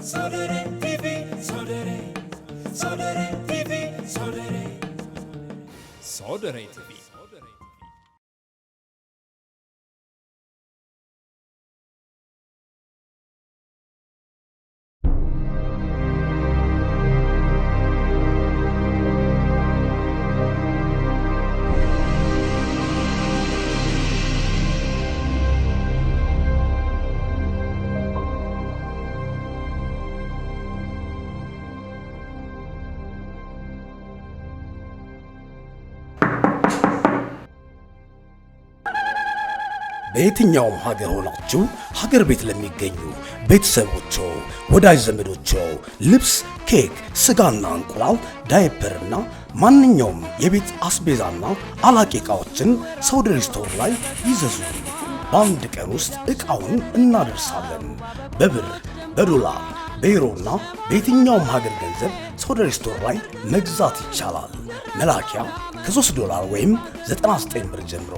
Sodere TV, Sodere, Sodere TV, Sodere, Sodere TV. በየትኛውም ሀገር ሆናችሁ ሀገር ቤት ለሚገኙ ቤተሰቦቹ ወዳጅ ዘመዶቹ ልብስ፣ ኬክ፣ ስጋና እንቁላል፣ ዳይፐርና ማንኛውም የቤት አስቤዛና አላቂ ዕቃዎችን ሶደሬ ስቶር ላይ ይዘዙ። በአንድ ቀን ውስጥ ዕቃውን እናደርሳለን። በብር፣ በዶላር፣ በዩሮና በየትኛውም ሀገር ገንዘብ ሶደሬ ስቶር ላይ መግዛት ይቻላል። መላኪያ ከ$3 ወይም 99 ብር ጀምሮ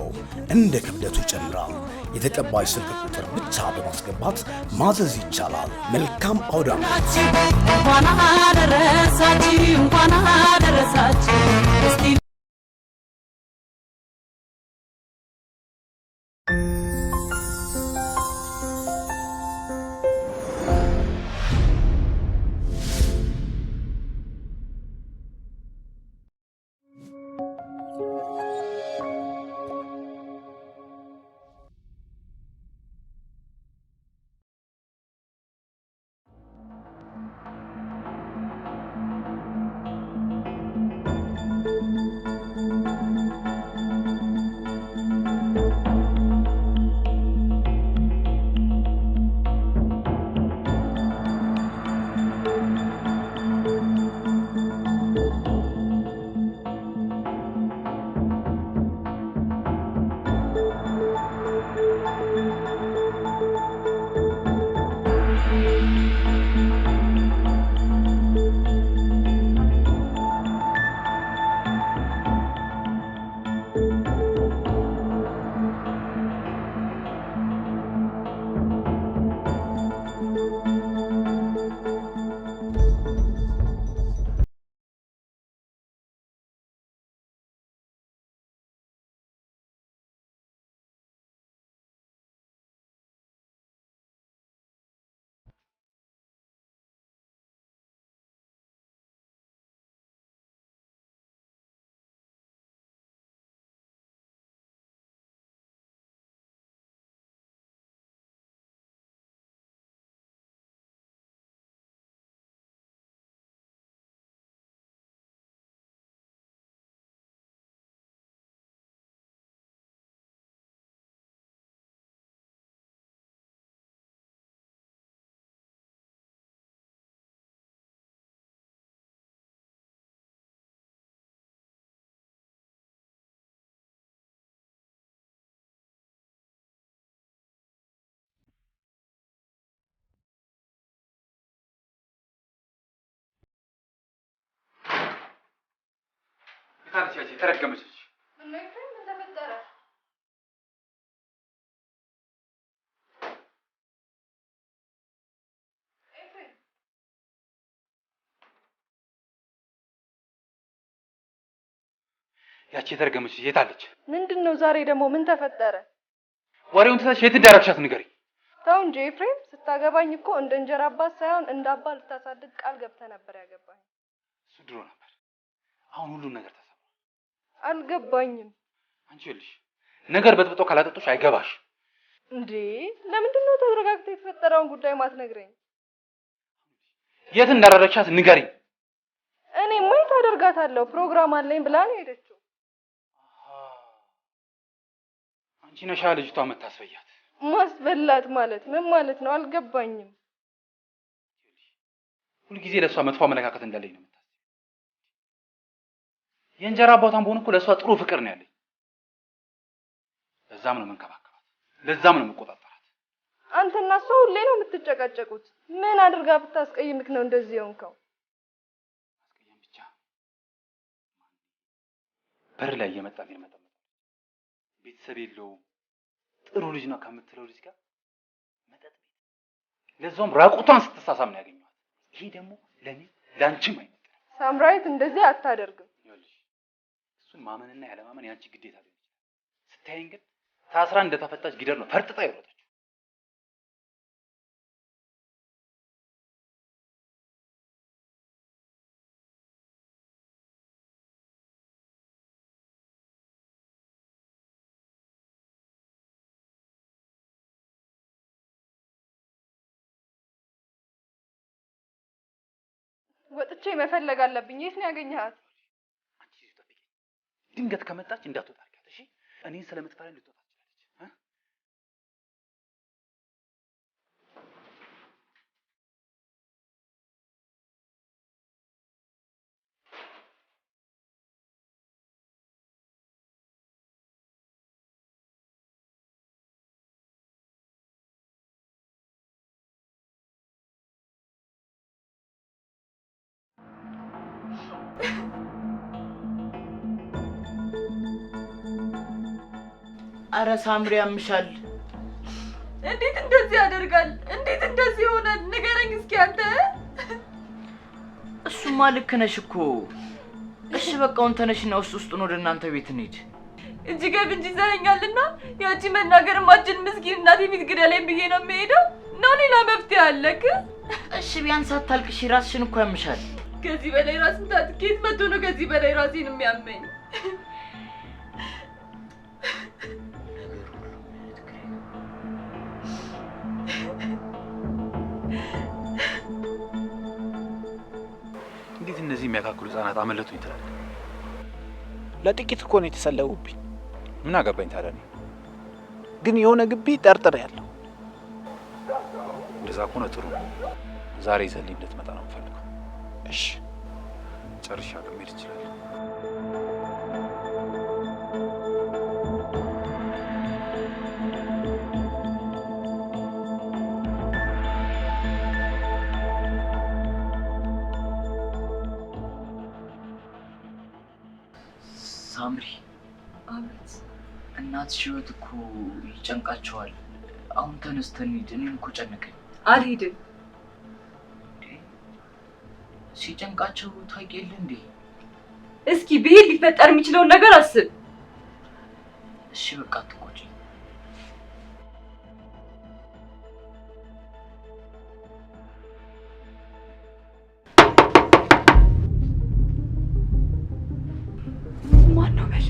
እንደ ክብደቱ ይጨምራል። የተቀባይ ስልክ ቁጥር ብቻ በማስገባት ማዘዝ ይቻላል። መልካም አውደ ዓመት። እንኳን አደረሳችሁ። ታዲያ ተረገመች። ምን ተፈጠረ? ያቺ የተረገመች የት አለች? ምንድነው ዛሬ ደግሞ ምን ተፈጠረ? ወሬውን ትተሽ የት እንዳረግሻት ንገሪኝ። ተው እንጂ ኤፍሬም፣ ስታገባኝ እኮ እንደ እንጀራ አባት ሳይሆን እንደ አባት ልታሳድግ ቃል ገብተህ ነበር ያገባኝ። እሱ ድሮ ነበር። አሁን ሁሉ ነገር ተሰብሯል። አልገባኝም። አንቺ ልጅ ነገር በጥብጦ ካላጠጦሽ አይገባሽ እንዴ። ለምንድነው ተረጋግተህ የተፈጠረውን ጉዳይ ማትነግረኝ? የት እንዳረረቻት ንገሪኝ። እኔ ምን ታደርጋታለሁ? ፕሮግራም አለኝ ብላ ነው ሄደችው። አንቺ ነሻ ልጅቷ መታስበያት። ማስበላት ማለት ምን ማለት ነው? አልገባኝም። ሁሉ ጊዜ ለሷ መጥፎ አመለካከት እንዳለኝ ነው የምታስበው። የእንጀራ አባቷን በሆነ እኮ ለሷ ጥሩ ፍቅር ነው ያለኝ። ለዛም ነው መንከባከባት፣ ለዛም ነው መቆጣጠራት። አንተና እሷ ሁሌ ነው የምትጨቃጨቁት። ምን አድርጋ ብታስቀይምክ ነው እንደዚህ ሆንከው? አስቀየም ብቻ በር ላይ እየመጣ ቤተሰብ የለውም ጥሩ ልጅ ነው ከምትለው ልጅ ጋር መጠጥ ቤት፣ ለዛውም ራቁቷን ስትሳሳም ነው ያገኘኋት። ይሄ ደግሞ ለኔ ላንቺም አይመጣም። ሳምራዊት እንደዚህ አታደርግም። ይኸውልሽ እሱን ማመንና ያለማመን ያንቺ ግዴታ ነው። ስታይኝ ግን ታስራ እንደተፈታች ጊደር ነው ፈርጥጣ ይወጣች። ወጥቼ መፈለግ አለብኝ። የት ነው ያገኘሃት? አንቺ ጠብቂኝ። ድንገት ከመጣች እንዳትወጣ አድርጊያት እሺ? እኔን ስለምትፈራ ልትወጣ ትችላለች። አረ ሳምሪ ያምሻል። እንዴት እንደዚህ ያደርጋል? እንዴት እንደዚህ ይሆናል? ንገረኝ እስኪ አንተ። እሱማ ልክ ነሽ እኮ። እሺ በቃ አሁን ተነሽና ውስጡን ወደ እናንተ ቤት እንሂድ። እንጂ ገብንጂ ዘረኛልና ያቺ መናገር ማጅን ምስኪን እናቴ ፊት ግደለኝ ብዬ ነው የምሄደው። ነው ሌላ መፍትሄ አለክ? እሺ ቢያንስ አታልቅሽ፣ ራስሽን እኮ ያምሻል። ከዚህ በላይ ራስ ምታት ከየት መጥቶ ነው ከዚህ በላይ ራሴን የሚያመኝ? እንዴት እነዚህ የሚያካክሉ ህጻናት አመለጡኝ ትላለህ? ለጥቂት እኮ ነው የተሰለቡብኝ። ምን አገባኝ ታዲያ? እኔ ግን የሆነ ግቢ ጠርጥር ያለው። እንደዛ ከሆነ ጥሩ ነው። ዛሬ ይዘህልኝ እንድትመጣ ነው የምፈልገው። እሺ ጨርሻለሁ። መሄድ እችላለሁ። ሳምሪ አቤት። እናትሽ ህይወት እኮ ይጨንቃቸዋል። አሁን ተነስተን እንሂድ። እኔም እኮ ጨነቀኝ። አልሄድም። ሲጨንቃቸው ታውቂ የለ እንዴ? እስኪ ብሄድ ሊፈጠር የሚችለውን ነገር አስብ። እሺ በቃ አትቆጪ። ማነው በል?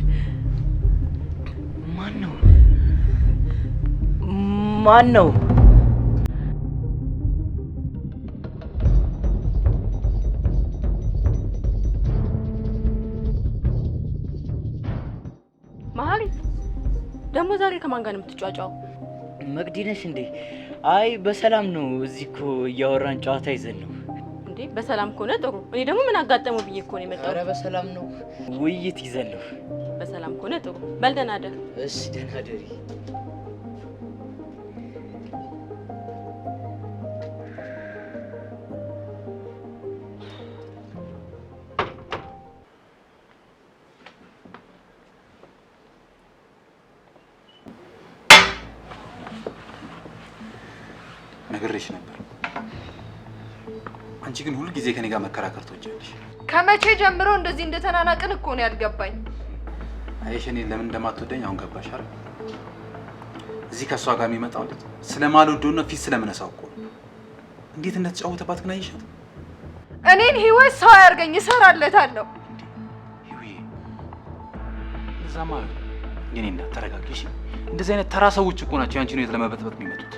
ማን ነው? መሀሪ ደግሞ ዛሬ ከማን ጋር ነው የምትጫጫው? መቅዲ ነሽ እንዴ? አይ በሰላም ነው። እዚህ እኮ እያወራን ጨዋታ ይዘን ነው። እንዴ በሰላም ከሆነ ጥሩ። እኔ ደግሞ ምን አጋጠመው ብዬ እኮ ነው የመጣሁት። ኧረ በሰላም ነው። ውይይት ይዘን ነው። በሰላም ከሆነ ጥሩ። በል ደህና እደር። እሺ ደህና እደሪ። ነግሬሽ ነበር። አንቺ ግን ሁሉ ጊዜ ከኔ ጋር መከራከር ትወጃለሽ። ከመቼ ጀምሮ እንደዚህ እንደተናናቅን እኮ ነው ያልገባኝ። አይሽ እኔን ለምን እንደማትወደኝ አሁን ገባሽ አይደል? እዚህ ከሷ ጋር የሚመጣው ልጅ ስለማልወደውና ፊት ስለምነሳው እኮ ነው። እንዴት እንደተጫወተባት ግን አይሻት? እኔን ህይወት ሰው ያርገኝ እሰራለታለሁ። ይሁዬ እዛማ የኔ እናት ተረጋጊ እሺ። እንደዚህ አይነት ተራ ሰዎች እኮ ናቸው ያንቺን ህይወት ለመበጥበጥ የሚመጡት።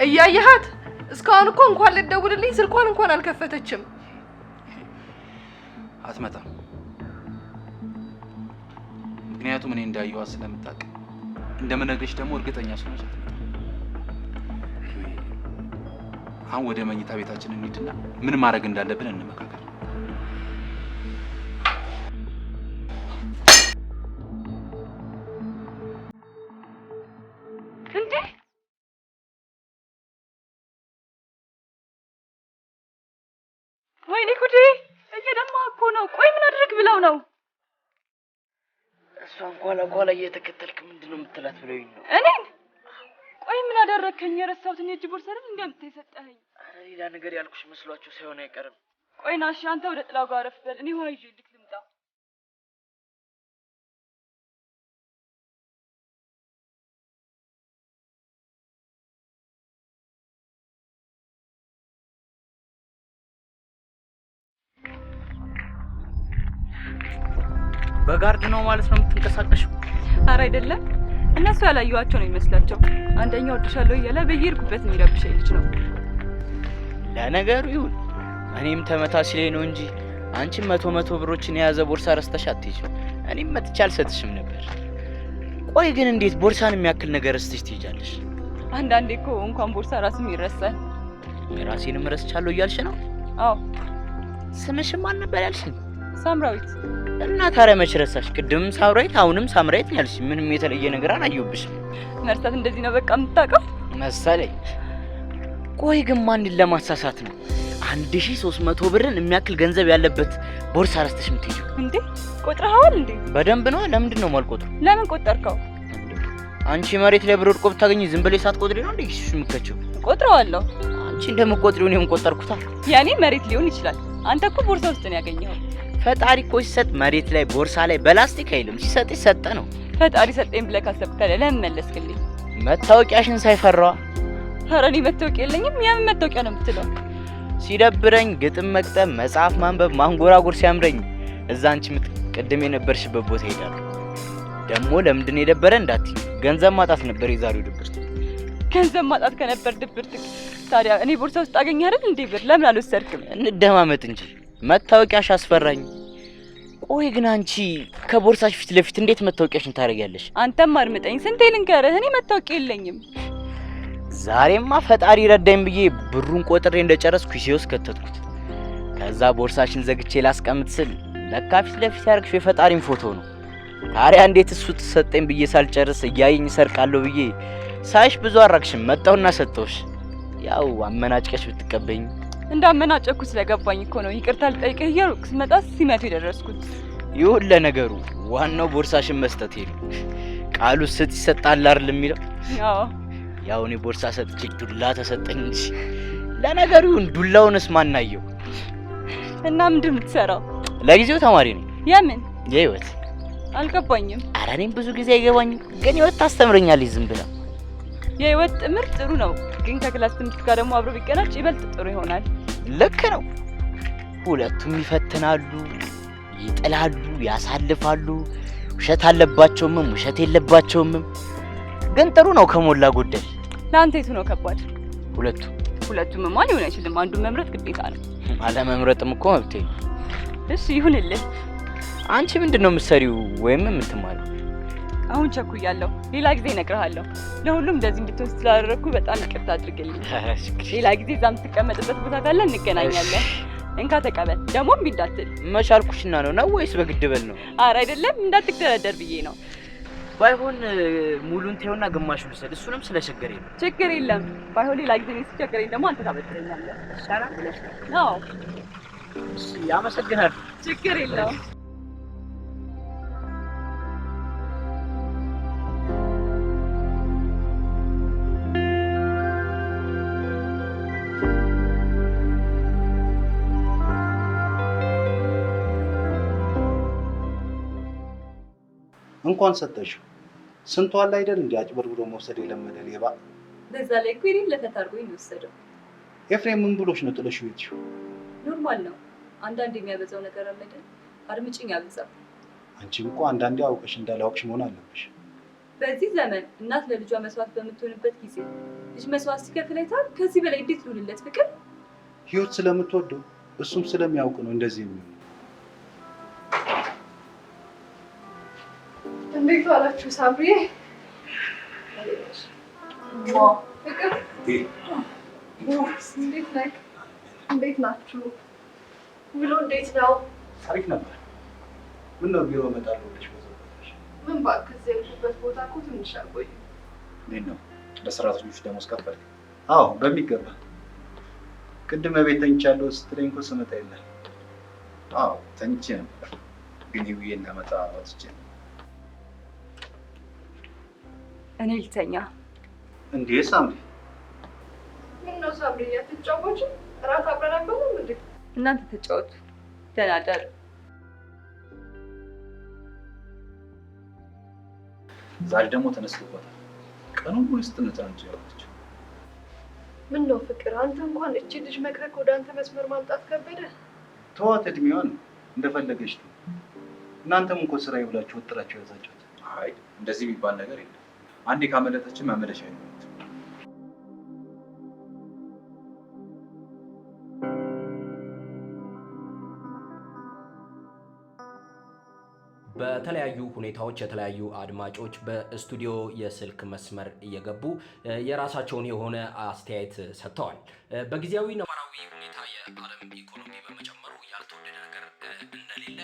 እያየሃት እስካሁን እኮ እንኳን ልትደውልልኝ ስልኳን እንኳን አልከፈተችም። አትመጣም። ምክንያቱም እኔ እንዳየኋት ስለምታውቅ እንደምነግርሽ ደግሞ እርግጠኛ ስለሆነች አትመጣም። አሁን ወደ መኝታ ቤታችን እንሂድና ምን ማድረግ እንዳለብን እንመካከል። እንዴ ወይኔ ጉዴ! እየደማ እኮ ነው። ቆይ ምን አድርግ ብለው ነው? እሷን ኋላ ኋላ እየተከተልክ ምንድነው የምትላት ብለውኝ ነው። እኔን? ቆይ ምን አደረክ? ያልከኝ የረሳሁትን የእጅ ቦርሳ አይደል እንዲያምጥተህ የሰጠኸኝ? ኧረ ሌላ ነገር ያልኩሽ መስሏችሁ ሳይሆን አይቀርም። ቆይ ና እሺ፣ አንተ ወደ ጥላው ጋር አረፍ በል፣ እኔ ውሃ ይዤ ልምጣ። በጋርድ ነው ማለት ነው የምትንቀሳቀሽው? ኧረ አይደለም፣ እነሱ ያላየኋቸው ነው የሚመስላቸው። አንደኛው ወድሻለሁ እያለ በየሄድኩበት የሚረብሸኝ ልጅ ነው። ለነገሩ ይሁን፣ እኔም ተመሳሳይ ነው እንጂ አንቺም መቶ ብሮችን የያዘ ቦርሳ ረስተሽ አትሄጂም። እኔም መጥቼ አልሰጥሽም ነበር። ቆይ ግን እንዴት ቦርሳን የሚያክል ነገር ረስተሽ ትሄጃለሽ? አንዳንዴ እኮ እንኳን ቦርሳ ራስም ይረሳል። የራሴንም ረስቻለሁ እያልሽ ነው? አዎ። ስምሽም ማን ነበር ያልሽኝ? ሳምራዊት። እና ታዲያ መች ረሳሽ? ቅድም ሳምራዊት አሁንም ሳምራዊት ያልሽ፣ ምንም የተለየ ነገር አላየሁብሽም። መርሳት እንደዚህ ነው በቃ የምታውቀው መሰለኝ። ቆይ ግን ማንን ለማሳሳት ነው 1300 ብርን የሚያክል ገንዘብ ያለበት ቦርሳ ረስተሽ የምትሄጂው? እንዴ ቆጥረኸዋል እንዴ? በደንብ ነው። ለምንድን ነው የማልቆጥረው? ለምን ቆጠርከው? አንቺ መሬት ላይ ብር ወድቆ ብታገኝ ዝም ብለሽ ሳትቆጥሪ ነው እንዴ እሱ የምትከቺው? ቆጥረዋለሁ። አንቺ እንደምትቆጥሪው እኔም ቆጠርኩታ። ያኔ መሬት ሊሆን ይችላል። አንተ እኮ ቦርሳ ውስጥ ነው ያገኘኸው። ፈጣሪ እኮ ሲሰጥ መሬት ላይ ቦርሳ ላይ በላስቲክ አይልም፣ ሲሰጥ ሰጠ ነው። ፈጣሪ ሰጠኝ ብለህ ካሰብክ ታዲያ ለምን መለስክልኝ? መታወቂያሽን ሳይፈራዋ። ኧረ እኔ መታወቂያ የለኝም። የምን መታወቂያ ነው የምትለው? ሲደብረኝ ግጥም መቅጠም፣ መጽሐፍ ማንበብ፣ ማንጎራጎር ሲያምረኝ እዛ አንቺ ቅድም የነበርሽበት ቦታ ሄዳለሁ። ደግሞ ለምንድን ነው የደበረ እንዳትዪ፣ ገንዘብ ማጣት ነበር የዛሬው ድብርት። ገንዘብ ማጣት ከነበር ድብርት ታዲያ እኔ ቦርሳ ውስጥ አገኘህ አይደል እንዴ? ብር ለምን አልወሰድክም? እንደማመጥ እንጂ መታወቂያሽ አስፈራኝ። ቆይ ግን አንቺ ከቦርሳሽ ፊት ለፊት እንዴት መታወቂያሽን ታደርጊያለሽ? አንተም አድምጠኝ፣ ስንቴ ልንገርህ፣ እኔ መታወቂያ የለኝም። ዛሬማ ፈጣሪ ረዳኝ ብዬ ብሩን ቆጥሬ እንደጨረስኩ ኪሴ ውስጥ ከተትኩት። ከዛ ቦርሳሽን ዘግቼ ላስቀምጥ ስል ለካ ፊት ለፊት ያደረግሽው የፈጣሪን ፎቶ ነው። ታዲያ እንዴት እሱ ተሰጠኝ ብዬ ሳልጨርስ እያየኝ ሰርቃለሁ ብዬ ሳይሽ ብዙ አራቅሽም መጣውና ሰጠውሽ። ያው አመናጭቀሽ ብትቀበኝ። እንዳመናጨኩ ስለገባኝ እኮ ነው ይቅርታ ልጠይቅህ እያልኩ ስመጣ ሲመቱ የደረስኩት። ይሁን ለነገሩ ዋናው ቦርሳሽን መስጠት ነው። ቃሉ ስጥ ይሰጣል አይደል የሚለው? ያው እኔ ቦርሳ ሰጥቼ ዱላ ተሰጠኝ እንጂ ለነገሩ ዱላውንስ ማናየው? እና ምንድን የምትሰራው? ለጊዜው ተማሪ ነኝ። የምን? የህይወት። አልገባኝም። ኧረ እኔም ብዙ ጊዜ አይገባኝም፣ ግን ህይወት ታስተምረኛለች ዝም ብላ። የህይወት ትምህርት ጥሩ ነው፣ ግን ከክላስ ትምህርት ጋር ደግሞ አብሮ ቢቀናጭ ይበልጥ ጥሩ ይሆናል። ልክ ነው። ሁለቱም ይፈትናሉ፣ ይጥላሉ፣ ያሳልፋሉ። ውሸት አለባቸውም ውሸት የለባቸውም፣ ግን ጥሩ ነው ከሞላ ጎደል። ለአንተ የቱ ነው ከባድ? ሁለቱም ማን ሊሆን አይችልም። አንዱን መምረጥ ግዴታ ነው። አለመምረጥም እኮ መብቴ ነው። እሺ ይሁንልህ። አንቺ ምንድነው የምትሰሪው ወይም የምትማሪው? አሁን ቸኩያለሁ፣ ሌላ ጊዜ እነግርሃለሁ። ለሁሉም እንደዚህ እንድትሆን ስላደረኩ በጣም ይቅርታ አድርግልኝ። ሌላ ጊዜ እዛ የምትቀመጥበት ቦታ ካለ እንገናኛለን። እንካ ተቀበል። ደግሞ እምቢ እንዳትል። መቻልኩሽና ነው ወይስ በግድ በል ነው? ኧረ አይደለም፣ እንዳትደረደር ብዬ ነው። ባይሆን ሙሉን ተይውና ግማሹን ልውሰድ፣ እሱንም ስለቸገረኝ ነው። ችግር የለም። ባይሆን ሌላ ጊዜ ነው ሲቸገረኝ ደግሞ አንተ ታበድረኛለህ። ይሻላል ብለሽ ነው? አዎ። እሺ አመሰግናለሁ። ችግር የለውም። እንኳን ሰጠሽው። ስንቱ አለ አይደል እንዴ አጭበርብሮ መውሰድ የለመደ ሌባ። በዛ ላይ እኮ ይሄን ለተታርጎኝ ነው የወሰደው። ኤፍሬም ምን ብሎሽ ነው ጥለሽው የሄድሽው? ኖርማል ነው። አንዳንድ የሚያበዛው ነገር አለ አይደል? አድምጪኝ ያበዛው። አንቺም እኮ አንዳንዴ አውቀሽ እንዳላወቅሽ መሆን አለብሽ። በዚህ ዘመን እናት ለልጇ መስዋዕት በምትሆንበት ጊዜ ልጅ መስዋዕት ሲከፍል አይታል። ከዚህ በላይ እንዴት ልሁንለት? ፍቅር ህይወት ስለምትወደው እሱም ስለሚያውቅ ነው እንደዚህ የሚሆነው። እንዴት ዋላችሁ? ሳምሪ ፍቅር እንዴት ናችሁ? ውሎ እንዴት ነው? ታሪክ ነበር። ምን ነው ቢሮ እመጣለሁ ብለሽ ወዘበሽ? ምን እባክህ እዚህ ያለሁበት ቦታ እኮ ትንሽ አልቆይም። እንዴት ነው ለሰራተኞች ደሞዝ ከፈል? አዎ በሚገባ። ቅድም ቤት ተኝቻለሁ ስትለኝ እኮ ስመጣ የለም። አዎ ተኝቼ ነበር፣ ግን ይውዬ እንዳመጣ ወጥቼ ነው። እኔ ልተኛ። እንዴ ሳምሪ ምን ነው ሳምሪ አትጫወቺ? እራት አብረን አንበላም እንዴ? እናንተ ተጫወቱ። ደህና ደሩ። ዛሬ ደግሞ ተነስቶባታል። ቀኑን ሙሉ ስትነጫነጭ ያለች። ምን ነው ፍቅር፣ አንተ እንኳን እቺ ልጅ መክረክ ወደ አንተ መስመር ማምጣት ከበደ? ተዋት፣ እድሜዋን እንደፈለገች ነው። እናንተም እኮ ስራ ይብላችሁ ወጥራችሁ ያዛችሁት። አይ እንደዚህ የሚባል ነገር የለም። አንዴ ካመለጠችን መመለሻ አይኖርም። በተለያዩ ሁኔታዎች የተለያዩ አድማጮች በስቱዲዮ የስልክ መስመር እየገቡ የራሳቸውን የሆነ አስተያየት ሰጥተዋል። በጊዜያዊ ነባራዊ ሁኔታ የዓለም ኢኮኖሚ በመጨመሩ ያልተወደደ ነገር እንደሌለ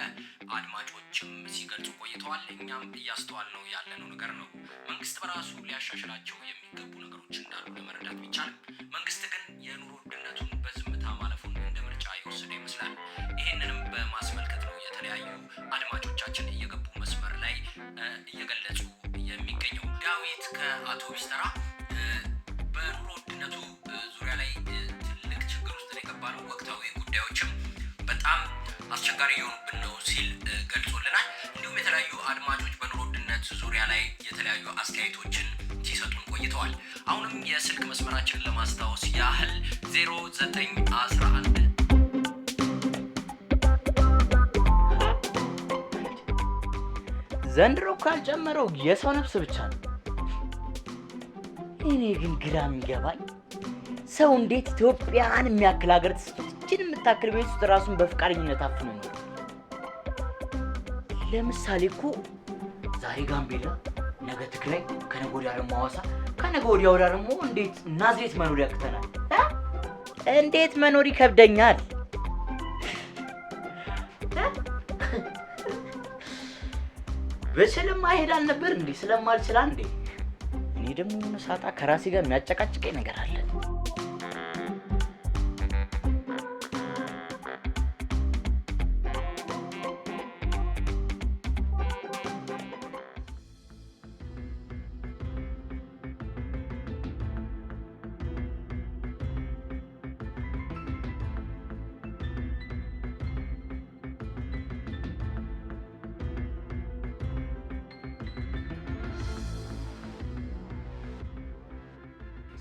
አድማጮችም ሲገልጹ ቆይተዋል። እኛም እያስተዋልነው ያለነው ነገር ነው። መንግስት በራሱ ሊያሻሽላቸው የሚገቡ ነገሮች እንዳሉ ለመረዳት ቢቻልም መንግስት ግን የኑሮ ውድነቱን በዝምታ ማለፉን እንደ ምርጫ የወሰደ ይመስላል። ይህንንም በማስመልከት ነው የተለያዩ አድማጮቻችን እየገቡ መስመር ላይ እየገለጹ የሚገኘው። ዳዊት ከአውቶቢስ ተራ በኑሮ ውድነቱ ዙሪያ ላይ ትልቅ ችግር ውስጥ የገባ ነው፣ ወቅታዊ ጉዳዮችም በጣም አስቸጋሪ የሆኑብን ነው ሲል ገልጾልናል። እንዲሁም የተለያዩ አድማጮች በኑሮ ውድነት ዙሪያ ላይ የተለያዩ አስተያየቶችን ሲሰጡን ቆይተዋል። አሁንም የስልክ መስመራችንን ለማስታወስ ያህል 0911 ዘንድሮ ካልጨመረው የሰው ነፍስ ብቻ ነው። እኔ ግን ግራ የሚገባኝ ሰው እንዴት ኢትዮጵያን የሚያክል ሀገር ትስችን የምታክል ቤት ውስጥ ራሱን በፍቃደኝነት አፍኖ ነው። ለምሳሌ እኮ ዛሬ ጋምቤላ፣ ነገ ትግራይ፣ ከነገ ወዲያ ደግሞ ሐዋሳ፣ ከነገ ወዲያ ደግሞ እንዴት ናዝሬት መኖር ያቅተናል? እንዴት መኖር ይከብደኛል? በስለማ ሄድ አልነበር እንዴ? ስለማልችል እንዴ? እኔ ደግሞ ምን ሳጣ ከራሴ ጋር የሚያጨቃጭቀኝ ነገር አለ።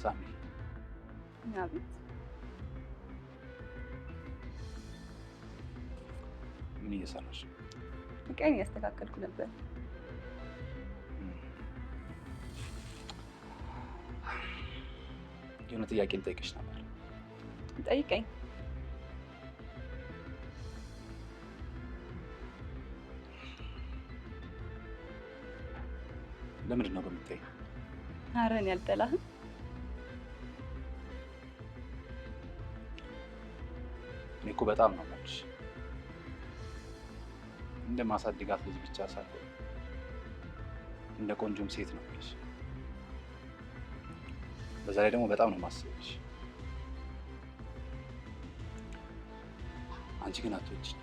ሳሚ አቤት። ምን እየሰራሽ? ቀን እያስተካከልኩ ነበር። የሆነ ጥያቄ ልጠይቅሽ ነበር። ጠይቀኝ። ለምንድን ነው በምትጠይቅ? ኧረ እኔ አልጠላህም። እኔ እኮ በጣም ነው የምወድሽ። እንደ ማሳድጋት ልጅ ብቻ ሳይሆን እንደ ቆንጆም ሴት ነው የምልሽ። በዛ ላይ ደግሞ በጣም ነው የማስብሽ። አንቺ ግን አትወጂኝ።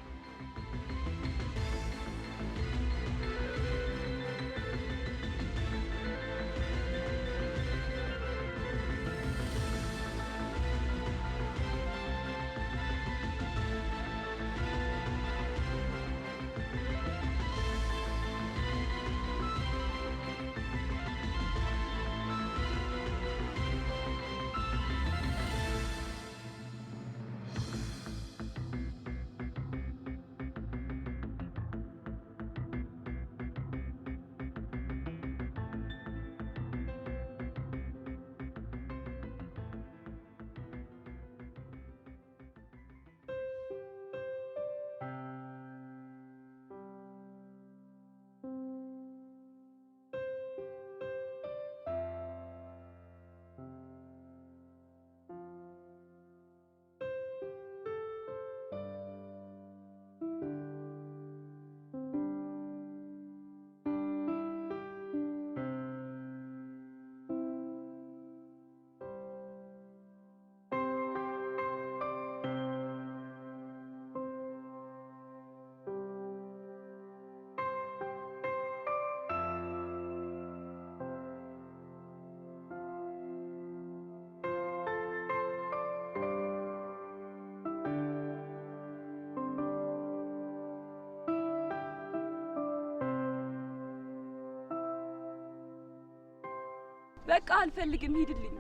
በቃ አልፈልግም፣ ሂድልኝ።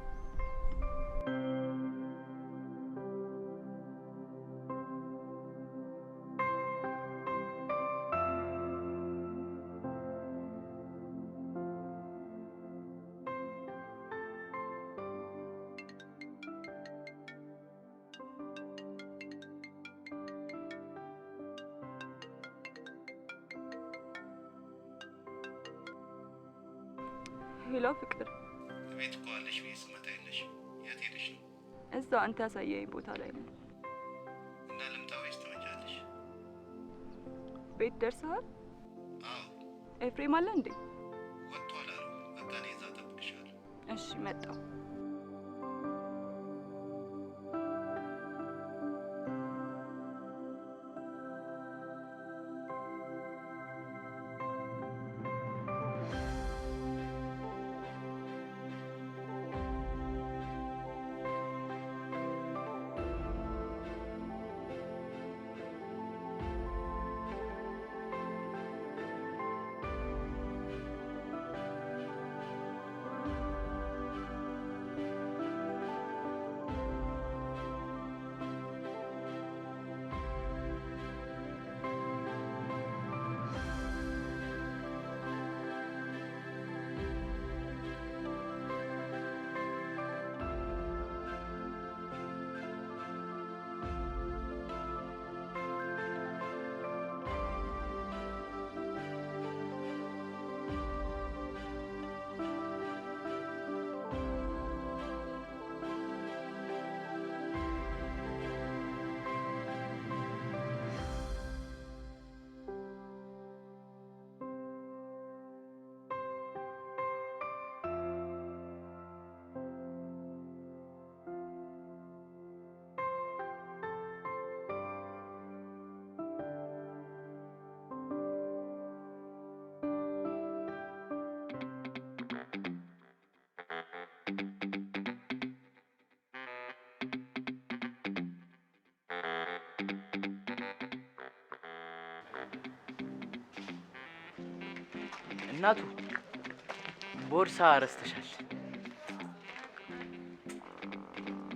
ሄሎ ፍቅር፣ ቤት እኮ አለሽ ብዬ ስመጣ የለሽ። የት ሄደሽ ነው? እዛው አንተ ያሳየኝ ቦታ ላይ ነው። እና ልምጣ ወይስ ትመጫለሽ? ቤት ደርሰሃል? አዎ። ኤፍሬም አለ እንዴ? ወጥቷል አሉ። በቃ እኔ እዛ እጠብቅሻለሁ። እሺ መጣሁ። እናቱ ቦርሳ ረስተሻል።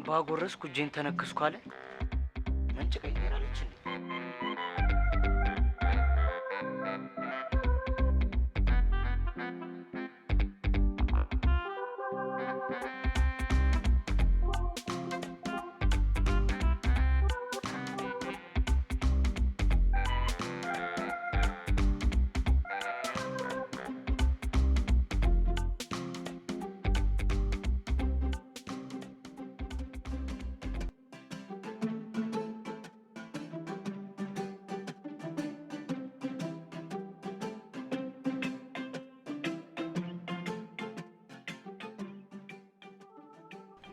ባጎረስኩ እጄን ተነከስኩ አለ። መንጭቀኝ ትላለች እንዴ?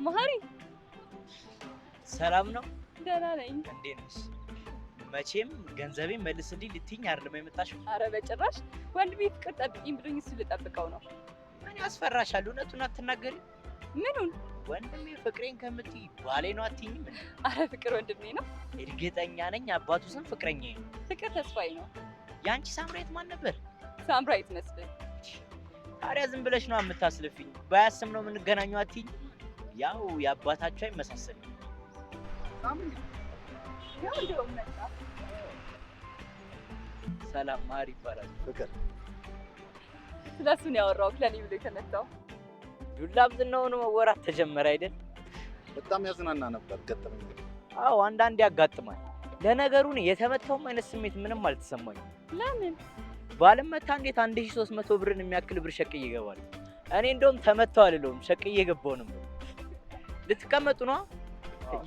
መሀሪ ሰላም ነው? ደህና ነኝ። እንዴት ነሽ? መቼም ገንዘቤን መልስልኝ ልትይኝ አይደለም የመጣሽው? አረ በጭራሽ፣ ወንድሜ ፍቅር ጠብቂኝ ብሎኝ እሱ ልጠብቀው ነው። ምን ያስፈራሻል? እውነቱን አትናገሪ? ምኑን? ወንድሜ ፍቅሬን ከምትይ ባሌ ነው አትይኝም እንዴ? አረ ፍቅር ወንድሜ ነው። እርግጠኛ ነኝ አባቱ ስም ፍቅረኛዬ ነው። ፍቅር ተስፋዬ ነው። ያንቺ ሳምራዊት ማን ነበር? ሳምራዊት መስፍን። ታዲያ ዝም ብለሽ ነው የምታስልፊኝ? ባያስም ነው የምንገናኘው አትይኝ? ያው የአባታቸው አይመሳሰልም። ሰላም ማር ይባላል። ፍቅር ስለሱ ነው ያወራሁት ለኔ ብሎ የተነሳው። ዱላ ብዝናውን መወራት ተጀመረ አይደል? በጣም ያዝናና ነበር ገጠመኝ። አዎ አንዳንዴ ያጋጥማል። ለነገሩ የተመታውም አይነት ስሜት ምንም አልተሰማኝም። ለምን? ባለመታ እንዴት 1300 ብርን የሚያክል ብር ሸቅዬ ይገባል? እኔ እንደውም ተመታው አልለውም ሸቅዬ የገባው ነው። ልትቀመጡ ነው?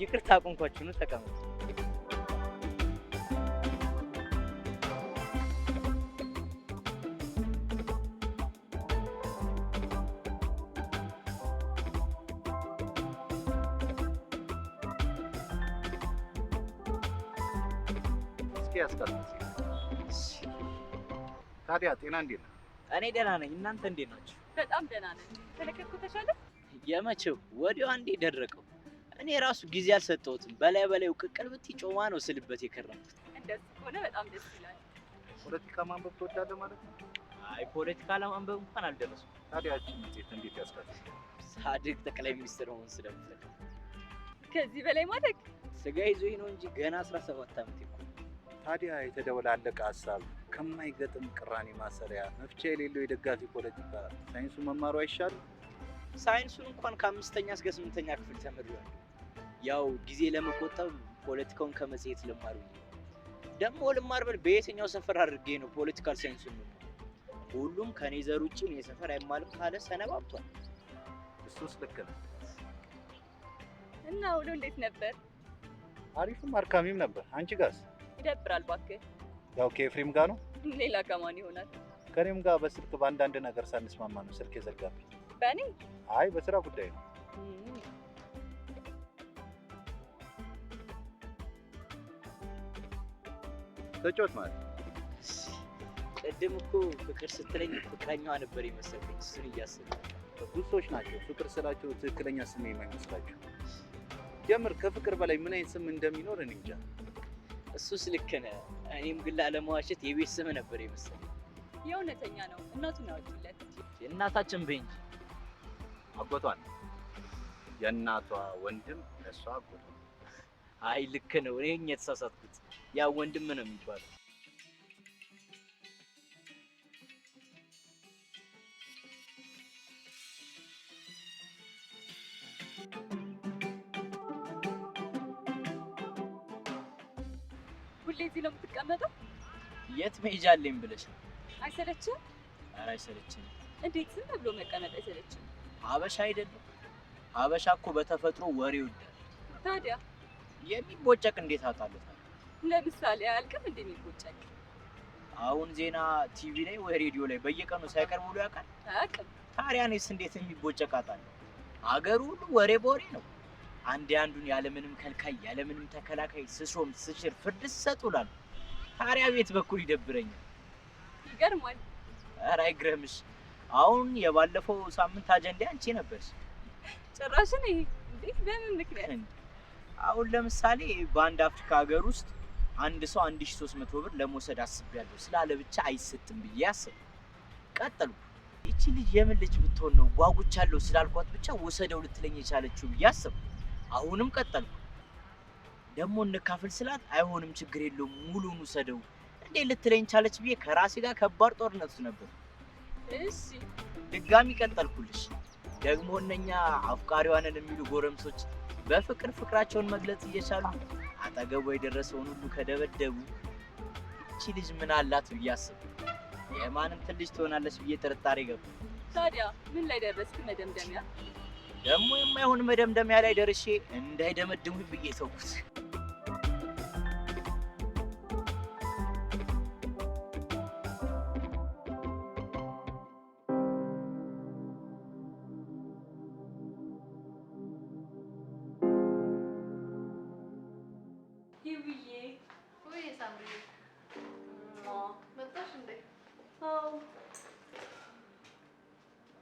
ይቅርታ አቁንኳችሁ ነው። ተቀመጡ። እስኪ ያስቀጥል። ታዲያ ጤና እንዴት ነው? እኔ ደህና ነኝ። እናንተ እንዴት ናችሁ? በጣም ደህና ነኝ። ተለከኩ ተሻለ? የመቼው ወዲያው አንዴ ደረቀው። እኔ ራሱ ጊዜ አልሰጠሁትም። በላይ ቅቅል ብትይ ጮማ ነው ስልበት የከረምኩት። እንደዚህ ከሆነ በጣም ደስ ይላል። ፖለቲካ ማንበብ ትወዳለህ ማለት ነው? አይ ፖለቲካ ለማንበብ እንኳን አልደረስኩም። ታዲያ እቺ መጽሔት እንዴት ያስካል? ሳድግ ጠቅላይ ሚኒስትር መሆን ስለምፈልግ ከዚህ በላይ ማደግ ስጋ ይዞኝ ነው እንጂ ገና 17 ዓመት እኮ። ታዲያ የተደበላለቀ ሀሳብ ከማይገጥም ቅራኔ ማሰሪያ መፍቻ የሌለው የደጋፊ ፖለቲካ ሳይንሱ መማሩ አይሻልም? ሳይንሱን እንኳን ከ5ኛ እስከ 8ኛ ክፍል ተምሬያለሁ። ያው ጊዜ ለመቆጠብ ፖለቲካውን ከመጽሔት ልማር ብዬ ደግሞ ልማር ብል በየትኛው ሰፈር አድርጌ ነው ፖለቲካል ሳይንሱን ነው? ሁሉም ከኔ ዘር ውጭ ነው የሰፈር አይማልም ካለ ሰነባብቷል። እሱስ ልክ ነው። እና ውሎ እንዴት ነበር? አሪፍም አድካሚም ነበር። አንቺ ጋርስ? ይደብራል እባክህ። ያው ከኤፍሬም ጋር ነው። ሌላ ከማን ይሆናል? ከኔም ጋር በስልክ በአንዳንድ ነገር ሳንስማማ ነው ስልክ የዘጋብኝ። በእኔ? አይ በስራ ጉዳይ ነው። ተጫወት ማለት ቅድም እኮ ፍቅር ስትለኝ ፍቅረኛዋ ነበር የመሰለኝ። እሱን እያሰብኩ ብዙ ሰዎች ናቸው ፍቅር ስላቸው ትክክለኛ ስም የማይመስላቸው። የምር ከፍቅር በላይ ምን አይነት ስም እንደሚኖር እኔ እንጃ። እሱስ ልክ ነህ። እኔም ግን ላለመዋሸት የቤት ስም ነበር የመሰለኝ። የእውነተኛ ነው። እናቱን አወጡለት። እናታችን በይ እንጂ አጎቷን የእናቷ ወንድም እሷ አጎቷ። አይ ልክ ነው። እኔ ነኝ የተሳሳትኩት። ያ ወንድም ነው የሚባለው። ሁሌ እዚህ ነው የምትቀመጠው? የት መሄጃ አለኝ ብለሽ ነው? አይሰለችም? ኧረ አይሰለችኝም። እንዴት ዝም ብሎ መቀመጥ አይሰለችም? ሀበሻ አይደለም? ሀበሻ እኮ በተፈጥሮ ወሬ ይወዳል። ታዲያ የሚቦጨቅ እንዴት አውቃለሁ? ለምሳሌ አያልቅም እንደሚቦጨቅ? አሁን ዜና ቲቪ ላይ ወይ ሬዲዮ ላይ በየቀኑ ሳይቀርብ ብሎ ያውቃል? አያውቅም። ታዲያ እኔስ እንዴት የሚቦጨቅ አውቃለሁ? አገሩ ሁሉ ወሬ በወሬ ነው። አንድ አንዱን ያለምንም ከልካይ ያለምንም ተከላካይ ስሾም ስሽር ፍርድ ሰጡላል። ታዲያ ቤት በኩል ይደብረኛል። ይገርማል። ኧረ አይግረምሽ። አሁን የባለፈው ሳምንት አጀንዳ አንቺ ነበርሽ። ጭራሽ እኔ? እንዴት? በምን ምክንያት? አሁን ለምሳሌ በአንድ አፍሪካ ሀገር ውስጥ አንድ ሰው 1300 ብር ለመውሰድ አስቤያለሁ ስላለ ብቻ አይሰጥም ብዬ አሰብኩ። ቀጠልኩ። ይቺ ልጅ የምን ልጅ ብትሆን ነው ጓጉቻለሁ ስላልኳት ብቻ ወሰደው ልትለኝ የቻለችው ብዬ አሰብኩ። አሁንም ቀጠልኩ። ደግሞ እንካፈል ስላት አይሆንም ችግር የለውም ሙሉን ውሰደው እንዴ ልትለኝ ቻለች ብዬ ከራሴ ጋር ከባድ ጦርነት ነበር። እሺ ድጋሚ ቀጠልኩልሽ። ደግሞ እነኛ አፍቃሪዋንን የሚሉ ጎረምሶች በፍቅር ፍቅራቸውን መግለጽ እየቻሉ አጠገቧ የደረሰውን ሁሉ ከደበደቡ እቺ ልጅ ምን አላት ብዬ አሰብኩ። የማንም ልጅ ትሆናለች ብዬ ጥርጣሬ ገባ። ታዲያ ምን ላይ ደረስክ? መደምደሚያ? ደግሞ የማይሆን መደምደሚያ ላይ ደርሼ እንዳይደመድሙኝ ብዬ ተውኩት።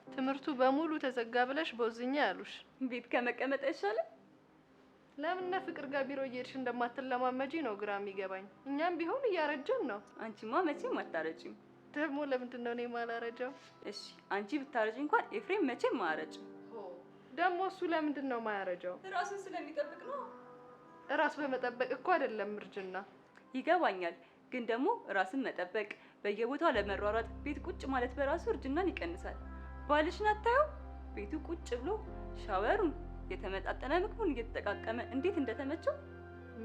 ትምህርቱ በሙሉ ተዘጋ ብለሽ ቦዝኛ ያሉሽ ቤት ከመቀመጥ አይሻልም? ለምን ፍቅር ጋር ቢሮ እየሄድሽ እንደማትለማመጂ ነው ግራ የሚገባኝ። እኛም ቢሆን እያረጀን ነው። አንቺማ መቼም አታረጂም። ደግሞ ለምንድን ነው እኔ ማላረጀው? እሺ አንቺ ብታረጂ እንኳን ኤፍሬም መቼም አያረጅም። ደግሞ እሱ ለምንድን ነው ማያረጀው? ራሱን ስለሚጠብቅ ነው። ራስ በመጠበቅ እኮ አይደለም እርጅና። ይገባኛል፣ ግን ደግሞ ራስን መጠበቅ፣ በየቦታው ለመሯሯጥ፣ ቤት ቁጭ ማለት በራሱ እርጅናን ይቀንሳል። ባልሽን አታየው? ቤቱ ቁጭ ብሎ ሻወሩን የተመጣጠነ ምግቡን እየተጠቃቀመ እንዴት እንደተመቸው።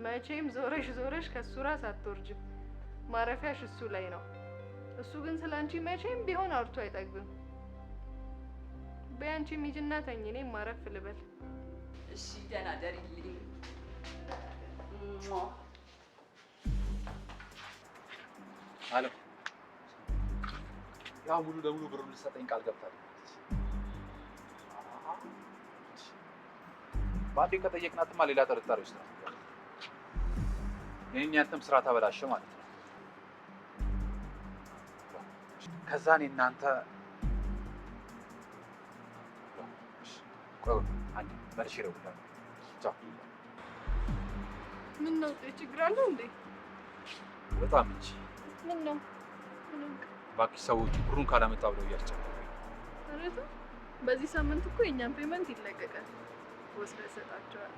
መቼም ዞረሽ ዞረሽ ከሱ ራስ አትወርጅም። ማረፊያሽ እሱ ላይ ነው። እሱ ግን ስላንቺ መቼም ቢሆን አውርቶ አይጠግብም። በያንቺ ሚጅና ተኝ፣ እኔም ማረፍ ልበል። እሺ ደህና ደሪልኝ። አሎ፣ ያው ሙሉ ለሙሉ ብሩን ልትሰጠኝ ቃል ገብታለች። ባንዴ ከጠየቅናትማ ሌላ ጥርጣሬ ውስጥ ነው። የእኔን ያንተም ስራ ተበላሸ ማለት ነው። ከዛ እኔ እናንተ ቆይ አንዴ መልሼ እደውላለሁ። ቻው። ምን ነው ችግር አለው እንዴ? በጣም እንጂ። ምን ነው? እባክሽ ሰዎቹ ብሩን ካላመጣ ብለው እያስጨነቁኝ። እውነቱ በዚህ ሳምንት እኮ የእኛም ፔመንት ይለቀቃል። ወስደህ ሰጣቸዋል።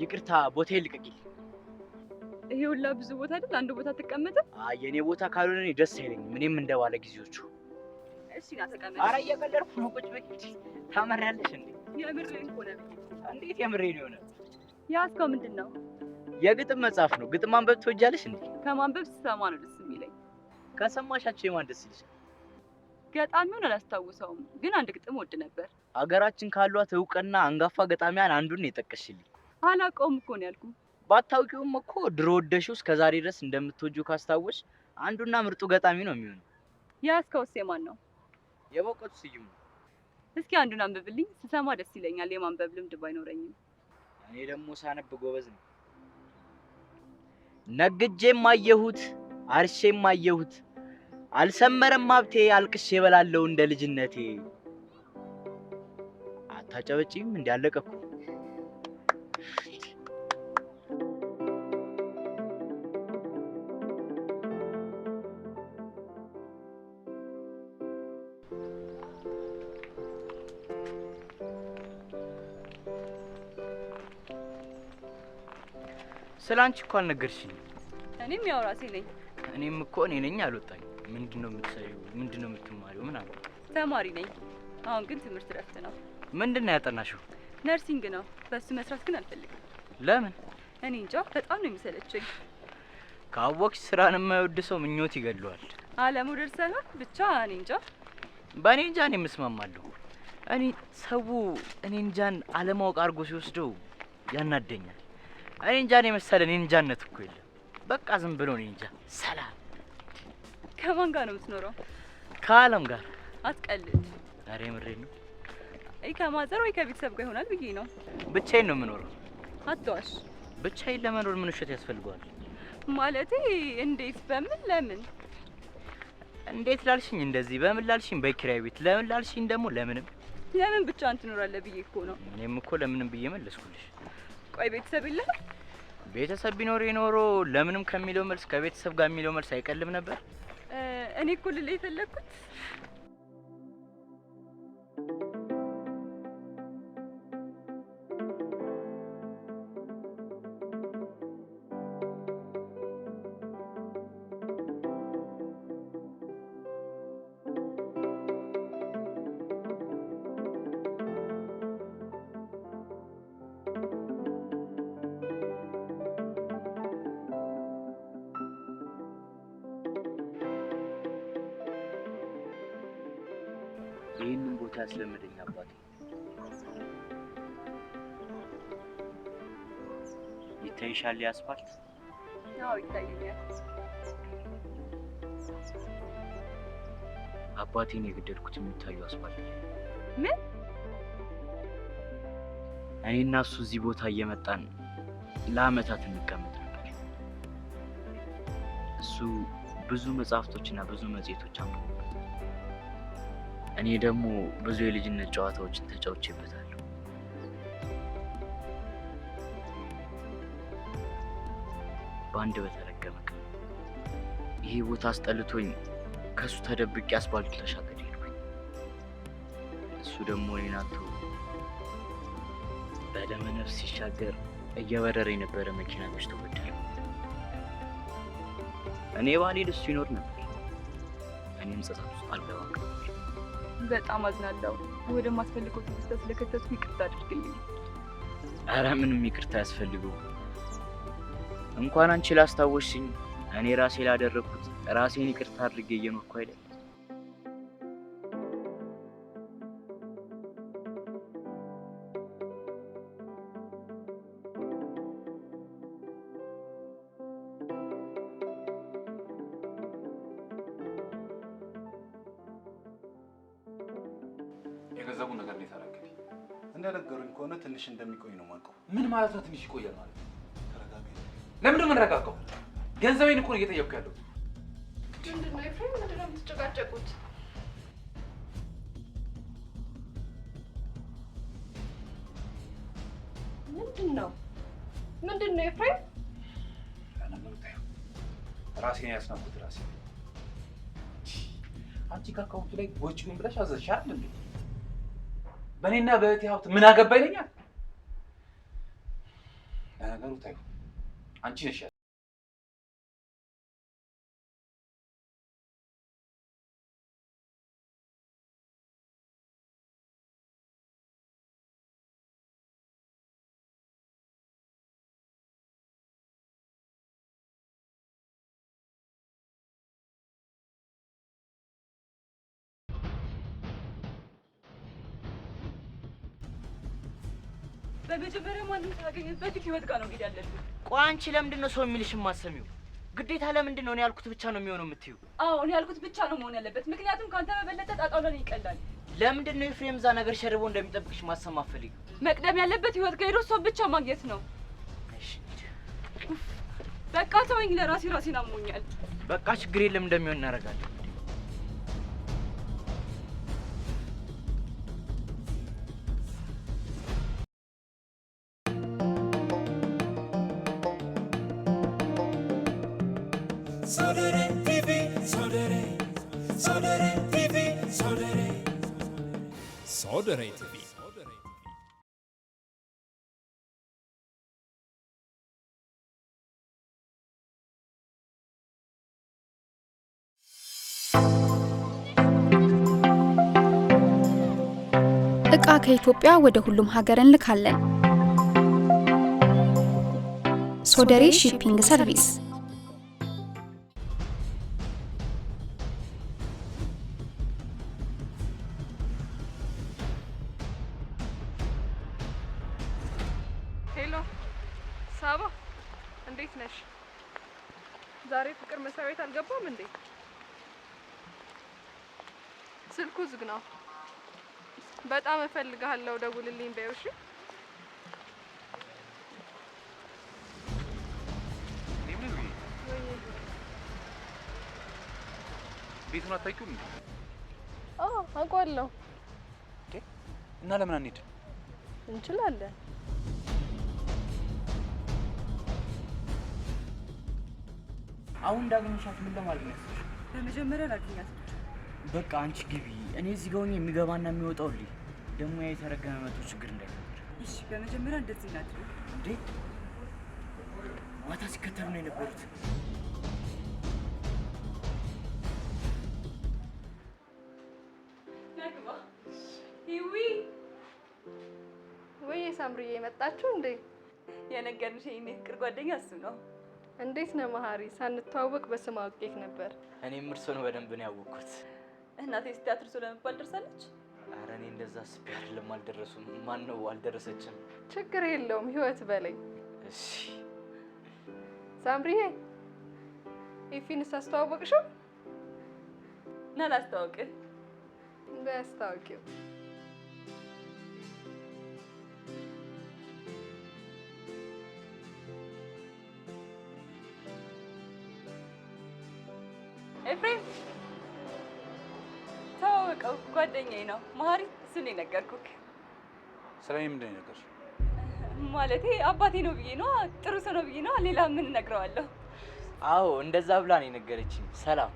ይቅርታ ቦታዬን ልቀቂልኝ። ይሄ ሁላ ብዙ ቦታ አይደል? አንድ ቦታ ተቀመጥን። የኔ ቦታ ካልሆነ እኔ ደስ አይለኝም። እኔም እንደባለ ጊዜዎቹ። እሺ ና ተቀመጥ። ኧረ እየቀለድኩ ነው። ቁጭ በይ። ታመሪያለሽ እንዴ? የምሬን እኮ ነው። እንዴት የምሬን ይሆነ? ያዝከው ምንድን ነው? የግጥም መጽሐፍ ነው። ግጥም ማንበብ ትወጃለሽ እንዴ? ከማንበብ ስሰማ ነው ደስ የሚለኝ። ከሰማሻቸው የማን ደስ ይልሻል? ገጣሚውን አላስታውሰውም፣ ግን አንድ ግጥም ወድ ነበር። አገራችን ካሏት እውቅና አንጋፋ ገጣሚያን አንዱን የጠቀስሽልኝ። አላውቀውም እኮ ነው ያልኩ። ባታውቂውም እኮ ድሮ ወደሽው እስከዛሬ ድረስ እንደምትወጂው ካስታወሽ አንዱና ምርጡ ገጣሚ ነው የሚሆነው። ያዝከውስ የማን ነው? የበቀቱ ስዩም ነው። እስኪ አንዱን አንብብልኝ፣ ስሰማ ደስ ይለኛል። የማንበብ ልምድ ባይኖረኝም እኔ ደግሞ ሳነብ ጎበዝ ነው። ነግጄም አየሁት አርሼም አየሁት አልሰመረም ሀብቴ አልቅሼ እበላለሁ እንደ ልጅነቴ። አታጨበጭም? እንዲያለቀ እኮ ስላንቺ እኮ አልነገርሽኝ። እኔም ያው ራሴ ነኝ። እኔም እኮ እኔ ነኝ አልወጣኝ። ምንድነው የምትሰሪው? ምንድነው የምትማሪው? ምናምን ተማሪ ነኝ። አሁን ግን ትምህርት ረፍት ነው። ምንድነው ያጠናሽው? ነርሲንግ ነው። በሱ መስራት ግን አልፈልግም። ለምን? እኔ እንጃ፣ በጣም ነው የሚሰለቸኝ። ካወቅሽ ስራን የማይወድ ሰው ምኞት ይገድለዋል። አለመውደድ ሳይሆን ብቻ እኔ እንጃ። በእኔ እንጃ እኔ የምስማማለሁ። እኔ ሰው እኔ እንጃን አለማወቅ አድርጎ ሲወስደው ያናደኛል። እኔ እንጃን የመሰለ እኔ እንጃነት እኮ የለም። በቃ ዝም ብሎ እኔ እንጃ። ሰላም። ከማን ጋር ነው የምትኖረው? ከአለም ጋር። አትቀልድ። ዛሬ ምሬን ነው። ከማዘር ወይ ከቤተሰብ ጋር ይሆናል ብዬ ነው። ብቻዬን ነው የምኖረው። አትዋሽ። ብቻዬን ለመኖር ምን ውሸት ያስፈልገዋል? ማለቴ እንዴት? በምን? ለምን? እንዴት ላልሽኝ እንደዚህ፣ በምን ላልሽኝ በኪራይ ቤት፣ ለምን ላልሽኝ ደግሞ ለምንም። ለምን ብቻህን ትኖራለህ ብዬ እኮ ነው። እኔም እኮ ለምንም ብዬ መለስኩልሽ። ቆይ ቤተሰብ የለህም? ቤተሰብ ቢኖር ኖሮ ለምንም ከሚለው መልስ ከቤተሰብ ጋር የሚለው መልስ አይቀልም ነበር። እኔ እኮ ልልህ የፈለግኩት ይህንን ቦታ ያስለመደኝ አባቴ ይታይሻል ያስፋልት? አዎ ይታየኛል። አባቴን የገደልኩት የሚታየው አስፋልት። ምን? እኔና እሱ እዚህ ቦታ እየመጣን ለአመታት እንቀመጥ ነበር። እሱ ብዙ መጽሐፍቶችና ብዙ መጽሔቶች አንብቧል። እኔ ደግሞ ብዙ የልጅነት ጨዋታዎችን ተጫውቼበታለሁ። በአንድ በተረገመ ቀን ይሄ ቦታ አስጠልቶኝ ከሱ ተደብቄ አስፋልቱ ተሻገር ሄድኩኝ። እሱ ደግሞ እኔን አጥቶ በደመ ነፍስ ሲሻገር እየበረረ የነበረ መኪና ገጭቶ ገደለው። እኔ ባልሄድ እሱ ይኖር ነበር። እኔም ጸጸት ውስጥ አልገባም ነበር። በጣም አዝናለሁ። ወደ ማስፈልገው ትዕግስት ስለከተትኩ ይቅርታ አድርግልኝ። ኧረ ምንም ይቅርታ ያስፈልገው። እንኳን አንቺ ላስታወስሽኝ እኔ ራሴ ላደረኩት ራሴን ይቅርታ አድርጌ እየኖርኩ አይደል? የገንዘቡን ነገር ነው የታረገልኝ። እንደነገሩኝ ከሆነ ትንሽ እንደሚቆይ ነው የማውቀው። ምን ማለት ነው? ትንሽ ይቆያል ማለት ነው? ለምንድን ነው የምንረጋጋው? ገንዘቤን እኮ ነው እየጠየቅኩ ያለው። ምንድን ነው ኤፍሬም? ምንድን ነው የምትጨቃጨቁት? ምንድን ነው ኤፍሬም? ለነገሩ ታየው ራሴን ያስናኩት ራሴ። አንቺ ከአካውንቱ ላይ ወጪውን ብለሽ አዘዝሻል እንዴ? በእኔና በእህቴ ሀብት ምን አገባ ይለኛል? ለነገሩ ታየው አንቺ ነሽ በመጀመሪያ ማንም ሳያገኘት በፊት ህይወት ጋር ነው እንግዲህ ያለብን። ቆይ አንቺ ለምንድን ነው ሰው የሚልሽ የማትሰሚው? ግዴታ ለምንድን ነው እኔ ያልኩት ብቻ ነው የሚሆነው የምትይው? አዎ እኔ ያልኩት ብቻ ነው መሆን ያለበት። ምክንያቱም ካንተ በበለጠ ጣጣው ለኔ ይቀላል። ለምንድን ነው ኤፍሬም እዛ ነገር ሸርቦ እንደሚጠብቅሽ ማሰማ ፈልጊ? መቅደም ያለበት ህይወት ጋር ሄዶ እሷን ብቻ ማግኘት ነው። በቃ ተወኝ፣ ራሴን አሞኛል። በቃ ችግር የለም እንደሚሆን እናደርጋለን። Sodere TV, Sodere TV, Sodere TV. እቃ ከኢትዮጵያ ወደ ሁሉም ሀገር እንልካለን። ሶደሬ ሺፒንግ ሰርቪስ ሳባ እንዴት ነሽ? ዛሬ ፍቅር መስሪያ ቤት አልገባም እንዴ? ስልኩ ዝግ ነው። በጣም እፈልግሃለሁ፣ ደውልልኝ በይው እሺ? ቤቱን አታውቂውም እንዴ? አዎ አውቀዋለሁ። እና ለምን አንሄድ? እንችላለን። አሁን እንዳገኘሻት ምን ለማለት ነው? በመጀመሪያ ላግኛት። በቃ አንቺ ግቢ፣ እኔ እዚህ ጋር ሆኜ የሚገባና የሚወጣው ልይ ደግሞ ያ የተረገመ መቶ ችግር እንዳይፈጠር። እሺ በመጀመሪያ እንደዚህ እናድርግ። እንዴ ማታ ሲከተሉ ነው የነበሩት። ናግባ ይዊ ወይ ሳምሪዬ መጣችሁ እንዴ? የነገርንሽ የኔ ፍቅር ጓደኛ እሱ ነው። እንዴት ነው መሀሪ? ሳንተዋወቅ በስም አውቄክ ነበር። እኔም እርሶን በደንብ ነው ያወቅኩት። እናቴ ቲያትር ሰው ለመባል ደርሳለች? ኧረ እኔ እንደዛ አስቤ አይደለም። አልደረሱም። ማን ነው አልደረሰችም? ችግር የለውም ህይወት በለኝ። እሺ ሳምሪዬ ኢፊን አስተዋወቅሽው? ና ላስተዋውቅህ። እንዳያስታውቂው። ኤፍሬም ተዋወቀው፣ ጓደኛዬ ነው መሀሪ። እሱን የነገርኩህ። ስለኔ ምንድን ነው የነገርሽው? ማለቴ አባቴ ነው ብዬ ነው፣ ጥሩ ሰው ነው ብዬ ነው። ሌላ ምን እነግረዋለሁ? አዎ እንደዛ ብላ ነው የነገረችኝ። ሰላም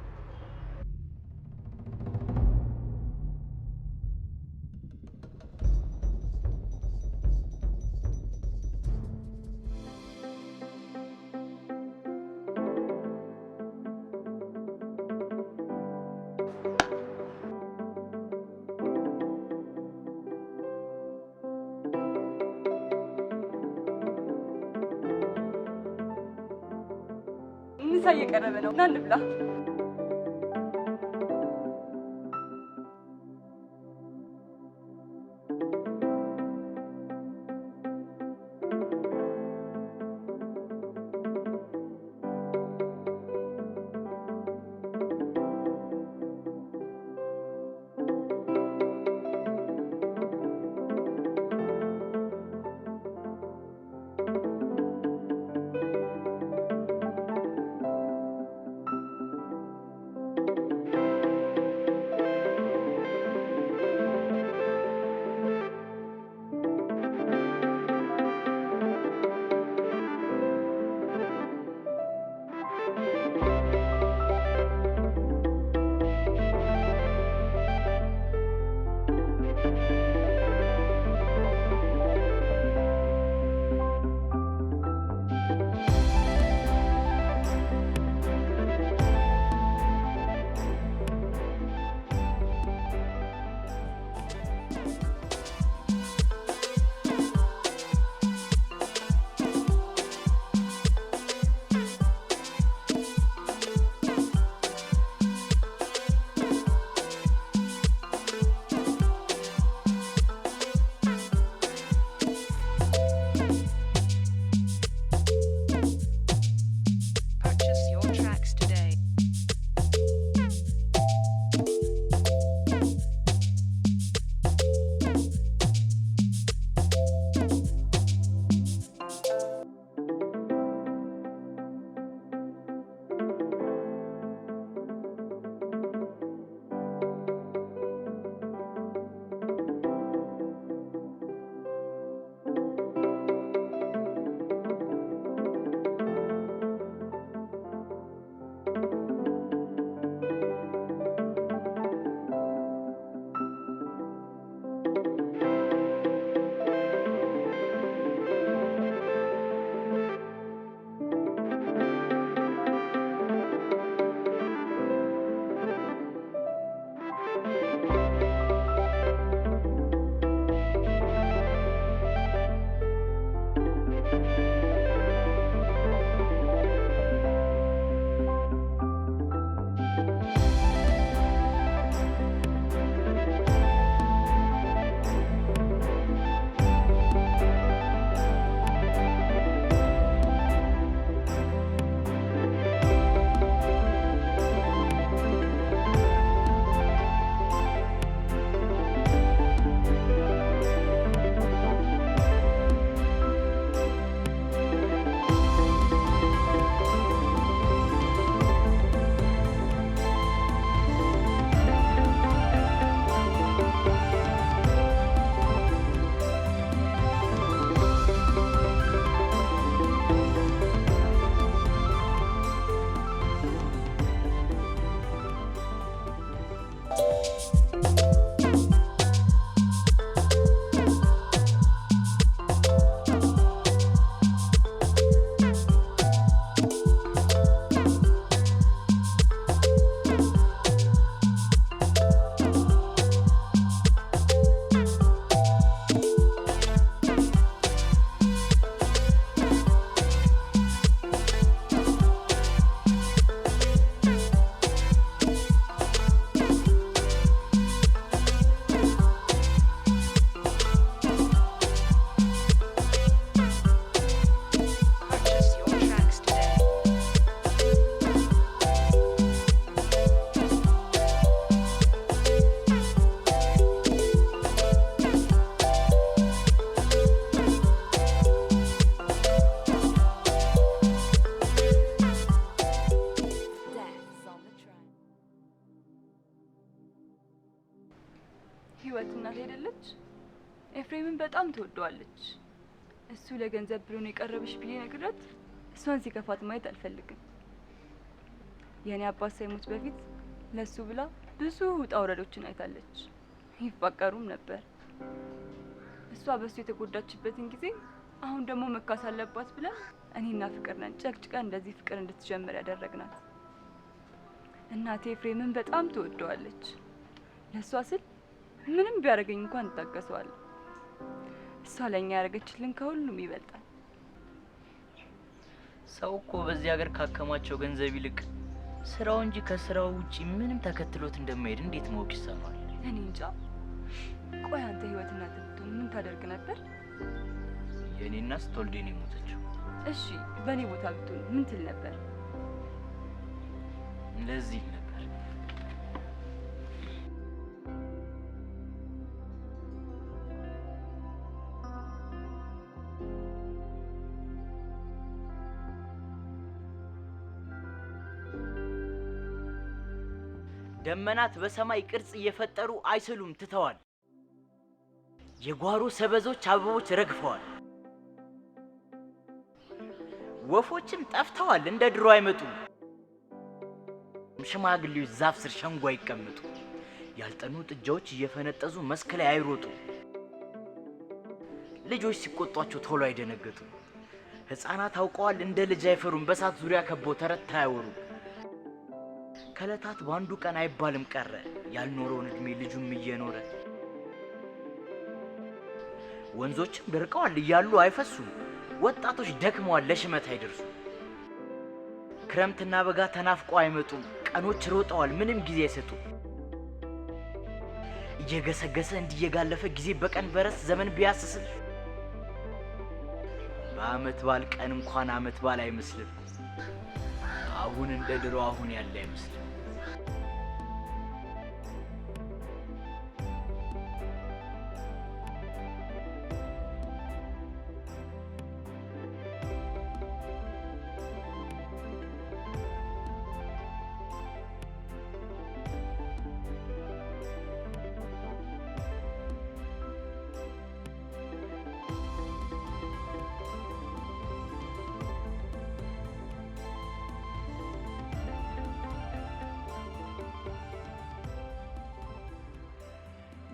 ምሳ እየቀረበ ነው፣ ና እንብላ። እናት አይደለች? ኤፍሬምን በጣም ትወደዋለች። እሱ ለገንዘብ ብሎ ነው የቀረበሽ ብዬ ነግራት እሷን ሲከፋት ማየት አልፈልግም። የኔ አባት ሳይሞት በፊት ለሱ ብላ ብዙ ውጣ ውረዶችን አይታለች። ይፋቀሩም ነበር። እሷ በሱ የተጎዳችበትን ጊዜ አሁን ደግሞ መካስ አለባት ብለን እኔና ፍቅር ነን ጨቅጭቀን እንደዚህ ፍቅር እንድትጀምር ያደረግናት። እናቴ ኤፍሬምን በጣም ትወደዋለች። ለሷ ስል ምንም ቢያደርገኝ እንኳን እንታገሰዋለሁ። እሷ ለኛ ያደረገችልን ከሁሉም ይበልጣል። ሰው እኮ በዚህ ሀገር ካከማቸው ገንዘብ ይልቅ ስራው እንጂ ከስራው ውጪ ምንም ተከትሎት እንደማይሄድ እንዴት ማወቅ ይሰማል? እኔ እንጃ። ቆይ አንተ ህይወትና ትብቱን ምን ታደርግ ነበር? የኔ እናት ተወልዴ ነው የሞተችው። እሺ በኔ ቦታ ብትሆን ምን ትል ነበር? ለዚህ ነበር ደመናት በሰማይ ቅርጽ እየፈጠሩ አይስሉም ትተዋል። የጓሮ ሰበዞች አበቦች ረግፈዋል። ወፎችም ጠፍተዋል፣ እንደ ድሮ አይመጡም። ሽማግሌዎች ዛፍ ስር ሸንጎ አይቀመጡ። ያልጠኑ ጥጃዎች እየፈነጠዙ መስክ ላይ አይሮጡ። ልጆች ሲቆጧቸው ቶሎ አይደነገጡ። ሕፃናት አውቀዋል፣ እንደ ልጅ አይፈሩም። በሳት ዙሪያ ከበው ተረት አያወሩ። ከለታት በአንዱ ቀን አይባልም ቀረ ያልኖረውን እድሜ ልጁም እየኖረ። ወንዞችም ደርቀዋል እያሉ አይፈሱም። ወጣቶች ደክመዋል ለሽመት አይደርሱ። ክረምትና በጋ ተናፍቀው አይመጡም። ቀኖች ሮጠዋል ምንም ጊዜ አይሰጡም። እየገሰገሰ እንዲየጋለፈ ጊዜ በቀን በረስ ዘመን ቢያስስል በአመት ባል ቀን እንኳን አመት ባል አይመስልም። አሁን እንደ ድሮ አሁን ያለ አይመስልም።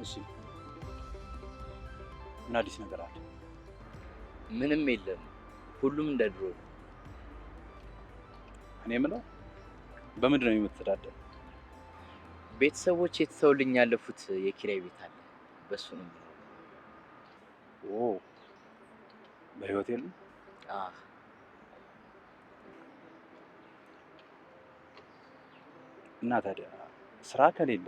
እሺ ምን አዲስ ነገር አለ? ምንም የለም፣ ሁሉም እንደ ድሮ ነው። እኔ የምለው በምንድን ነው የምትተዳደር? ቤተሰቦች የተተውልኝ ያለፉት የኪራይ ቤት አለ፣ በሱ ነው። ኦ በህይወት የለም? እና ታዲያ ስራ ከሌለ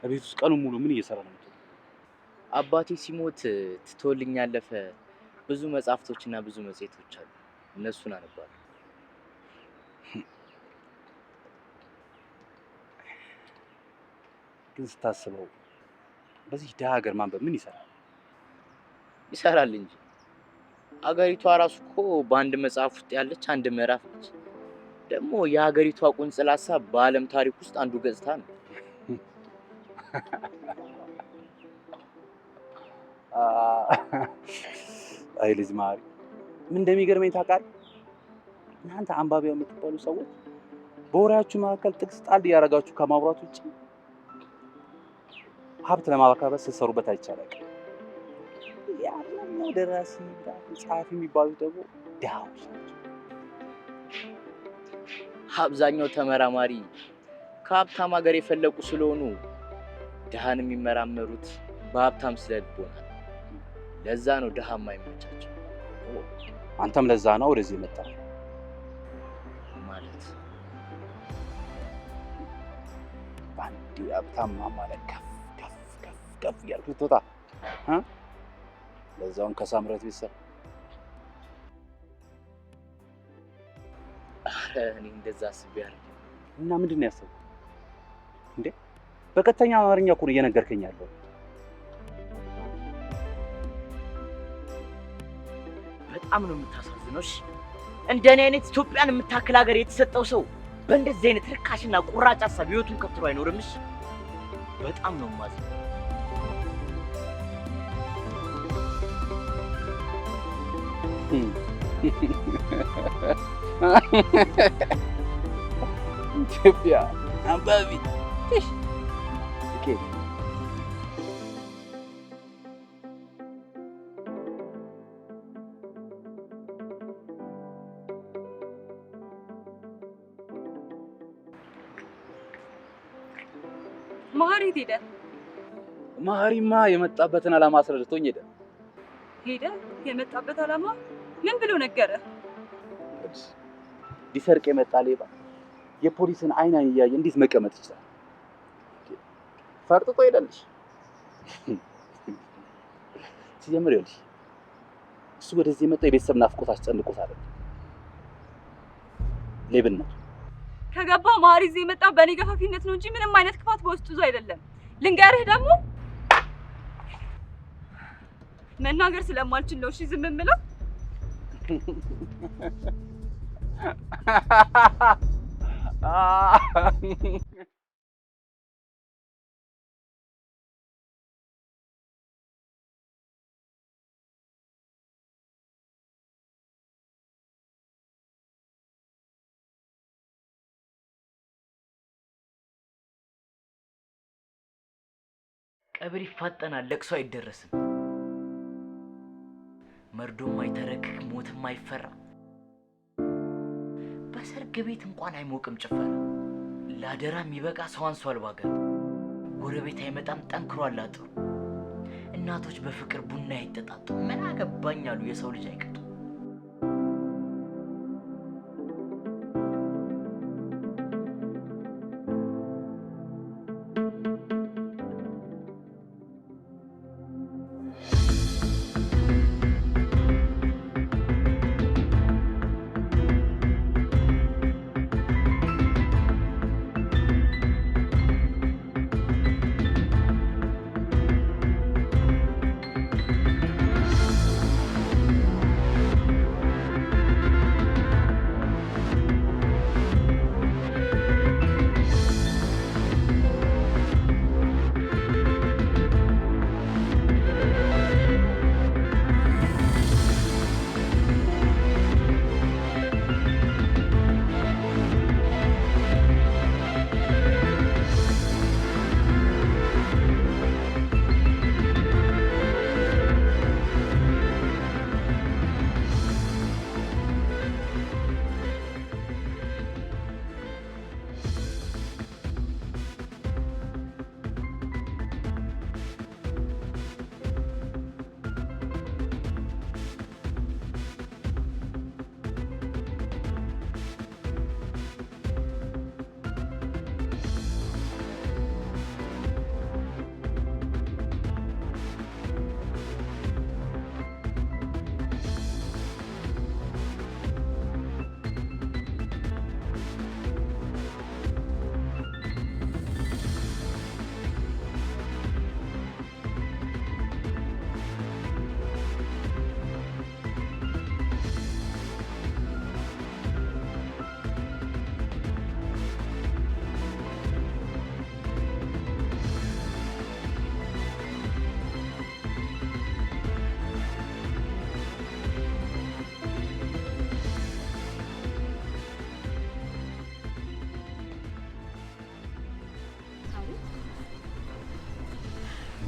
በቤት ውስጥ ቀኑን ሙሉ ምን እየሰራ ነው? አባቴ ሲሞት ትቶልኝ ያለፈ ብዙ መጽሐፍቶችና ብዙ መጽሔቶች አሉ። እነሱን አነባለሁ። ግን ስታስበው በዚህ ደሃ ሀገር ማንበብ ምን ይሰራል? ይሰራል እንጂ አገሪቷ ራሱ እኮ በአንድ መጽሐፍ ውስጥ ያለች አንድ ምዕራፍ ነች። ደግሞ የሀገሪቷ ቁንጽል ሀሳብ በዓለም ታሪክ ውስጥ አንዱ ገጽታ ነው። አይ ልጅ ማሪ ምን እንደሚገርመኝ ታውቃለህ? እናንተ አንባቢያ የምትባሉ ሰዎች በወሬያችሁ መካከል ጥቅስ ጣል እያደረጋችሁ ከማውራት ውጭ ሀብት ለማካበት ስትሰሩበት አይቻልም። ያለና ደራሲ ጸሐፊ የሚባሉት ደግሞ ድሃዎች ናቸው። አብዛኛው ተመራማሪ ከሀብታም ሀገር የፈለቁ ስለሆኑ ድሃን የሚመራመሩት በሀብታም ስለልቦና። ለዛ ነው ድሃ የማይመቻቸው። አንተም ለዛ ነው ወደዚህ የመጣው ማለት። ባንዲ ሀብታም ማለት ከፍ እያልክ ልትወጣ ለዛውም ከሳምረት ቤተሰብ። እኔ እንደዛ አስቤ አይደለም። እና ምንድን ነው ያሰብኩት እንዴ? በቀጥተኛ አማርኛ እኮ ነው እየነገርከኝ ያለው። በጣም ነው የምታሳዝነው። እንደኔ አይነት ኢትዮጵያን የምታክል ሀገር የተሰጠው ሰው በእንደዚህ አይነት ርካሽና ቁራጭ ሀሳብ ህይወቱን ከትሮ አይኖርም። በጣም ነው የማዝነው። ኢትዮጵያ አንባቢ መሀሪ ሄደ። መሀሪማ የመጣበትን ዓላማ አስረድቶኝ ሄደ። የመጣበት ዓላማ ምን ብሎ ነገረ? ሊሰርቅ የመጣ ሌባ የፖሊስን አይን እያየ እንዴት መቀመጥ ይችላል? ፈርጥጦ ሄደልሽ። ሲጀምር ይኸውልሽ እሱ ወደዚህ የመጣው የቤተሰብ ናፍቆት አስጨንቆት አይደል? ሌብነት ከገባ መሀሪ እዚህ የመጣው በእኔ ገፋፊነት ነው እንጂ ምንም አይነት ክፋት በውስጡ ይዞ አይደለም። ልንገርህ ደግሞ መናገር ስለማልችል ነው እሺ ዝም የምለው። ቀብር ይፋጠናል፣ ለቅሶ አይደረስም። መርዶም አይተረክ፣ ሞትም አይፈራ። በሰርግ ቤት እንኳን አይሞቅም ጭፈራ። ላደራ የሚበቃ ሰው አንሷል ባገር። ጎረቤት አይመጣም ጠንክሯል አጥሩ። እናቶች በፍቅር ቡና አይጠጣጡ። ምን አገባኝ አሉ የሰው ልጅ አይቀጡ።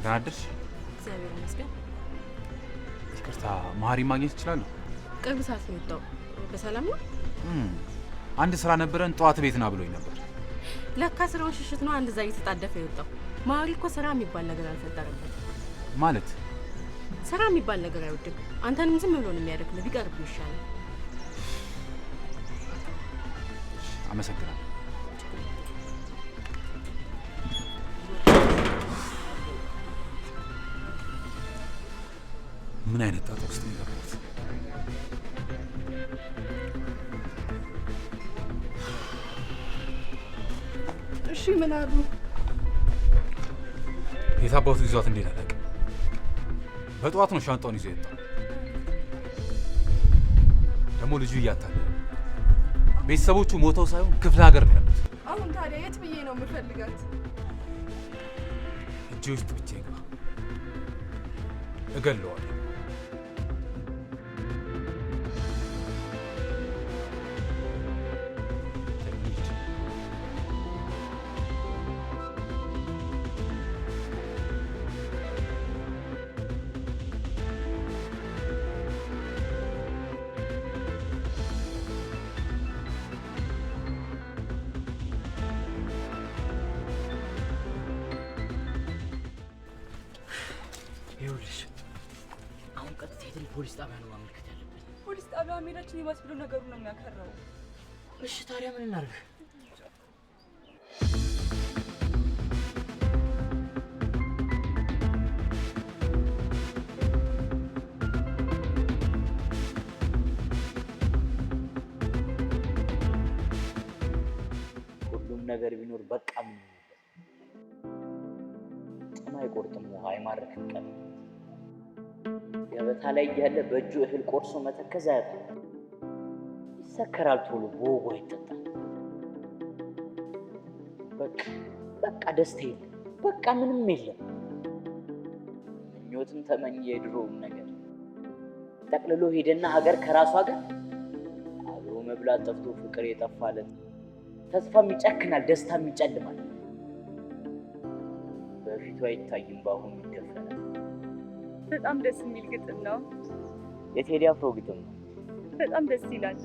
ታድርሽ? እግዚአብሔር ይመስገን። ይቅርታ መሀሪ ማግኘት እችላለሁ? ቅርብ ሰዓት ነው የወጣው። በሰላም ነው? አንድ ስራ ነበረን ጠዋት ቤት ና ብሎኝ ነበር። ለካ ስራውን ሽሽት ነው አንድ እዛ እየተጣደፈ የወጣው። መሀሪ እኮ ስራ የሚባል ነገር አልፈጠረበት። ማለት ስራ የሚባል ነገር አይወድም። አንተንም ዝም ብሎ ነው የሚያደክም። ቢቀርብ ይሻላል። አመሰግናለሁ። ምን አይነት ጣጣ ውስጥ ነው የገባሁት? እሺ ምን አሉ? የታባቱ ይዟት እንዴት አላውቅም። በጠዋት ነው ሻንጣውን ይዞ የወጣው። ደግሞ ልጁ እያታለለ ቤተሰቦቹ ሞተው ሳይሆን ክፍለ ሀገር ነው ያሉት። አሁን ታዲያ የት ብዬ ነው የምፈልጋት? እጄ ውስጥ ብቻ ይግባ፣ እገለዋለሁ። ይኸውልሽ አሁን ቀጥታ ሄደን ፖሊስ ጣቢያ ነው ማመልከት ያለብን። ፖሊስ ጣቢያ መሄዳችን ይባስ ብሎ ነገሩ ነው የሚያከራው። እሺ ታዲያ ምን እናድርግ? ሁሉም ነገር ቢኖር በቃ ምን ጥም አይቆርጥም፣ ውሃ አይማርክም። ቀን ገበታ ላይ ያለ በእጁ እህል ቆርሶ መተከዝ አያጣም። ይሰከራል ቶሎ በወጉ አይጠጣም። በቃ ደስታ የለም፣ በቃ ምንም የለም። ምኞትን ተመኝ የድሮውን ነገር ጠቅልሎ ሄደና ሀገር ከራሷ ጋር አብሮ መብላት ጠፍቶ ፍቅር የጠፋለት ተስፋም ይጨክናል፣ ደስታም ይጨልማል። በፊቱ አይታይም፣ በአሁኑ ይደፈናል። በጣም ደስ የሚል ግጥም ነው። የቴዲ አፍሮ ግጥም ነው። በጣም ደስ ይላል።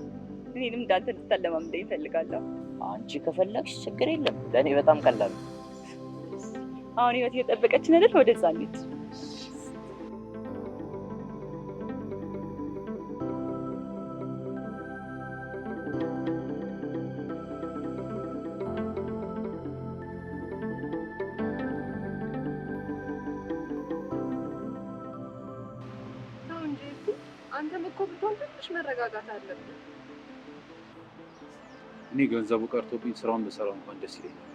እኔንም እንዳንተ እንድታለማምደኝ እፈልጋለሁ። አንቺ ከፈለግሽ ችግር የለም፣ ለእኔ በጣም ቀላል ነው። አሁን ህይወት እየጠበቀችን አይደል? ወደዛ እንሂድ። አንተም እኮ ብትሆን ትንሽ መረጋጋት አለብን። እኔ ገንዘቡ ቀርቶብኝ ስራውን በሰራው እንኳን ደስ ይለኛል።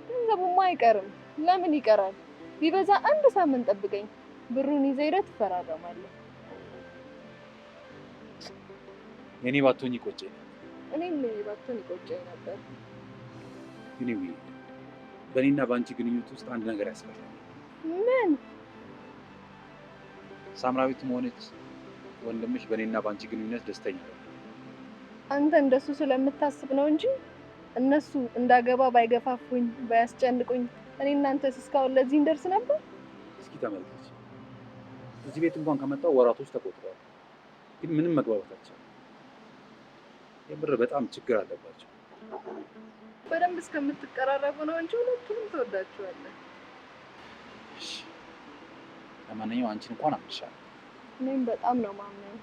ገንዘቡማ አይቀርም። ለምን ይቀራል? ቢበዛ አንድ ሳምንት ጠብቀኝ። ብሩን ይዘህ ሄደህ ትፈራረማለህ። የኔ ባትሆኝ ይቆጨኝ። እኔም ባትሆን ይቆጨኝ ነበር። ግን በእኔና በአንቺ ግንኙነት ውስጥ አንድ ነገር ያስፈልጋል። ምን? ሳምራዊትም ሆነች ወንድምሽ በእኔና በአንቺ ግንኙነት ደስተኛ ነው። አንተ እንደሱ ስለምታስብ ነው እንጂ እነሱ እንዳገባ ባይገፋፉኝ ባያስጨንቁኝ እኔ እናንተስ እስካሁን ለዚህ እንደርስ ነበር። እስኪ ተመልከች፣ እዚህ ቤት እንኳን ከመጣው ወራቶች ተቆጥረዋል፣ ግን ምንም መግባባታቸው የምር በጣም ችግር አለባቸው። በደንብ እስከምትቀራረቡ ነው እንጂ ሁለቱንም ተወዳችኋለህ። እሺ፣ ለማንኛውም አንቺን እንኳን አምንሻለሁ። እኔም በጣም ነው ማምነው።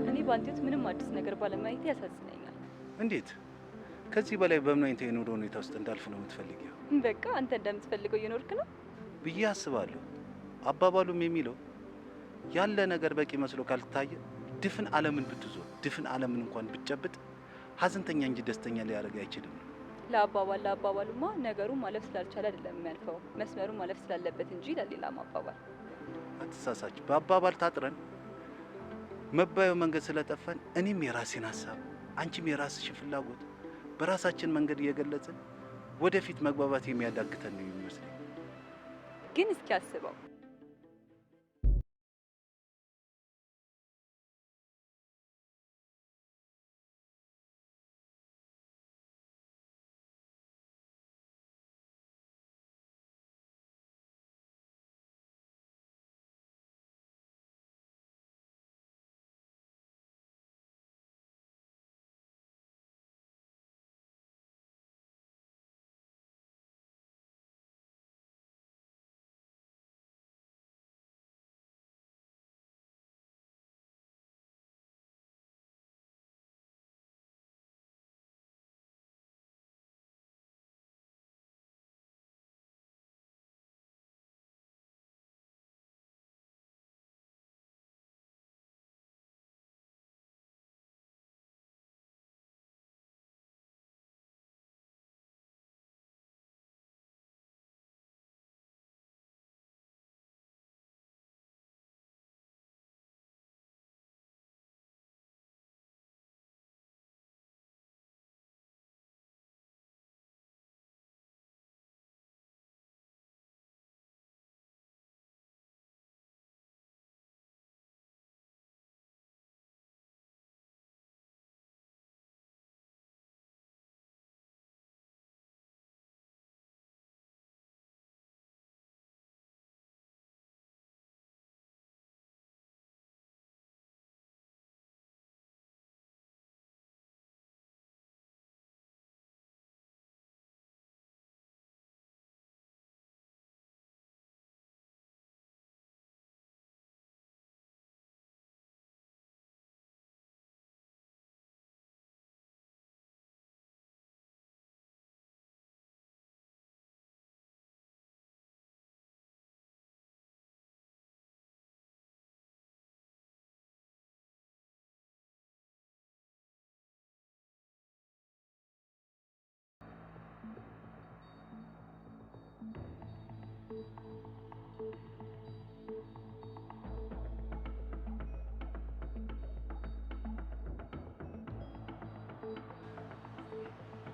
እኔ ባንቴት ምንም አዲስ ነገር ባለማየት ያሳዝነኛል። እንዴት? ከዚህ በላይ በምን አይነት የኑሮ ሁኔታ ውስጥ እንዳልፍ ነው የምትፈልጊው? በቃ አንተ እንደምትፈልገው እየኖርክ ነው ብዬ አስባለሁ። አባባሉም የሚለው ያለ ነገር በቂ መስሎ ካልታየ ድፍን ዓለምን ብትዞር ድፍን ዓለምን እንኳን ብትጨብጥ ሀዘንተኛ እንጂ ደስተኛ ሊያደርግ አይችልም። ለአባባሉማ ነገሩ ማለፍ ስላልቻለ አይደለም የሚያልፈው፣ መስመሩ ማለፍ ስላለበት እንጂ ለሌላ አባባል አትሳሳች። በአባባል ታጥረን መባየው መንገድ ስለጠፋን እኔም የራሴን ሀሳብ አንቺም የራስሽን ፍላጎት በራሳችን መንገድ እየገለጽን ወደፊት መግባባት የሚያዳግተን ነው የሚመስለኝ። ግን እስኪ አስበው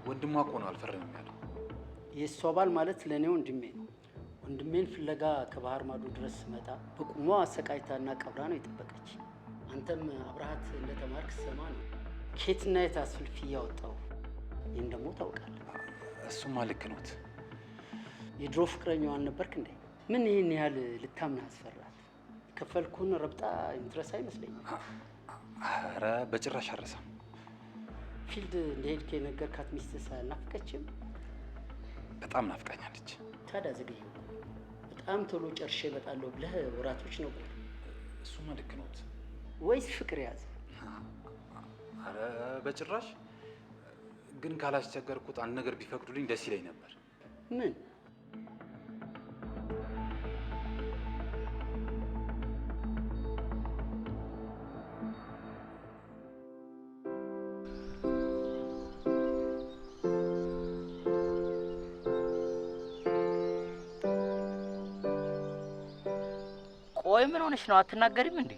ወንድሟ እኮ ነው አልፈረምም ያለው። የእሷ ባል ማለት ለእኔ ወንድሜ ነው። ወንድሜን ፍለጋ ከባህር ማዶ ድረስ ስመጣ በቁሟ አሰቃይታና ቀብራ ነው የጠበቀች። አንተም አብረሃት እንደተማርክ ስሰማ ነው ኬትና የት አስፍልፊ እያወጣው። ይህን ደግሞ ታውቃለህ። እሱማ ልክ ኖት። የድሮ ፍቅረኛዋን ነበርክ እንዴ? ምን ይህን ያህል ልታምን አስፈራት? የከፈልኩህን ረብጣ የምትረሳ አይመስለኝም። ኧረ በጭራሽ አረሳም። ፊልድ እንደሄድክ የነገርካት ሚስትህ አልናፈቀችም? በጣም ናፍቃኛለች። ታዲያ ዘገየሁ። በጣም ቶሎ ጨርሼ እመጣለሁ ብለህ ወራቶች ነበር። እሱማ ልክ ኖት። ወይስ ፍቅር ያዘ? ኧረ በጭራሽ። ግን ካላስቸገርኩት አንድ ነገር ቢፈቅዱልኝ ደስ ይለኝ ነበር። ምን? ቆይ ምን ሆነሽ ነው? አትናገሪም እንዴ?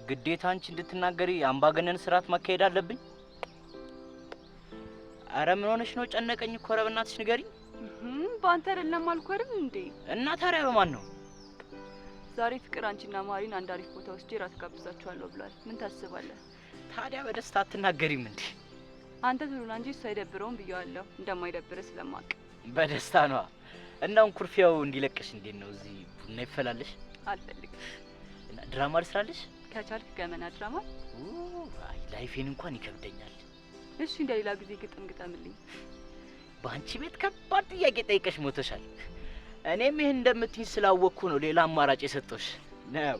ግዴታ አንቺ እንድትናገሪ አምባገነን ስርዓት ማካሄድ አለብኝ? አረ ምን ሆነሽ ነው? ጨነቀኝ እኮ። ኧረ በእናትሽ ንገሪኝ። በአንተ አይደለም አልኩህ አይደል እንዴ? እና ታዲያ በማን ነው? ዛሬ ፍቅር አንቺና ማሪን አንድ አሪፍ ቦታ ወስጄ ራት ጋብዛችኋለሁ ብሏል። ምን ታስባለህ? ታዲያ በደስታ አትናገሪም እንዴ? አንተ ትሉና እንጂ እሱ አይደብረውም ብየዋለሁ። እንደማይደብርህ ስለማውቅ በደስታ ነዋ። እናም ኩርፊያው እንዲለቅሽ እንዴት ነው? እዚህ ቡና ይፈላልሽ? አልፈልግም። እና ድራማ ልስራልሽ? ከቻልክ ገመና ድራማ። አይ ላይፌን እንኳን ይከብደኛል። እሺ እንደሌላ ጊዜ ግጥም ግጠምልኝ። በአንቺ ቤት ከባድ ጥያቄ ጠይቀሽ ሞተሻል። እኔም ይሄን እንደምትይኝ ስላወቅኩ ነው ሌላ አማራጭ የሰጠሁሽ ነው።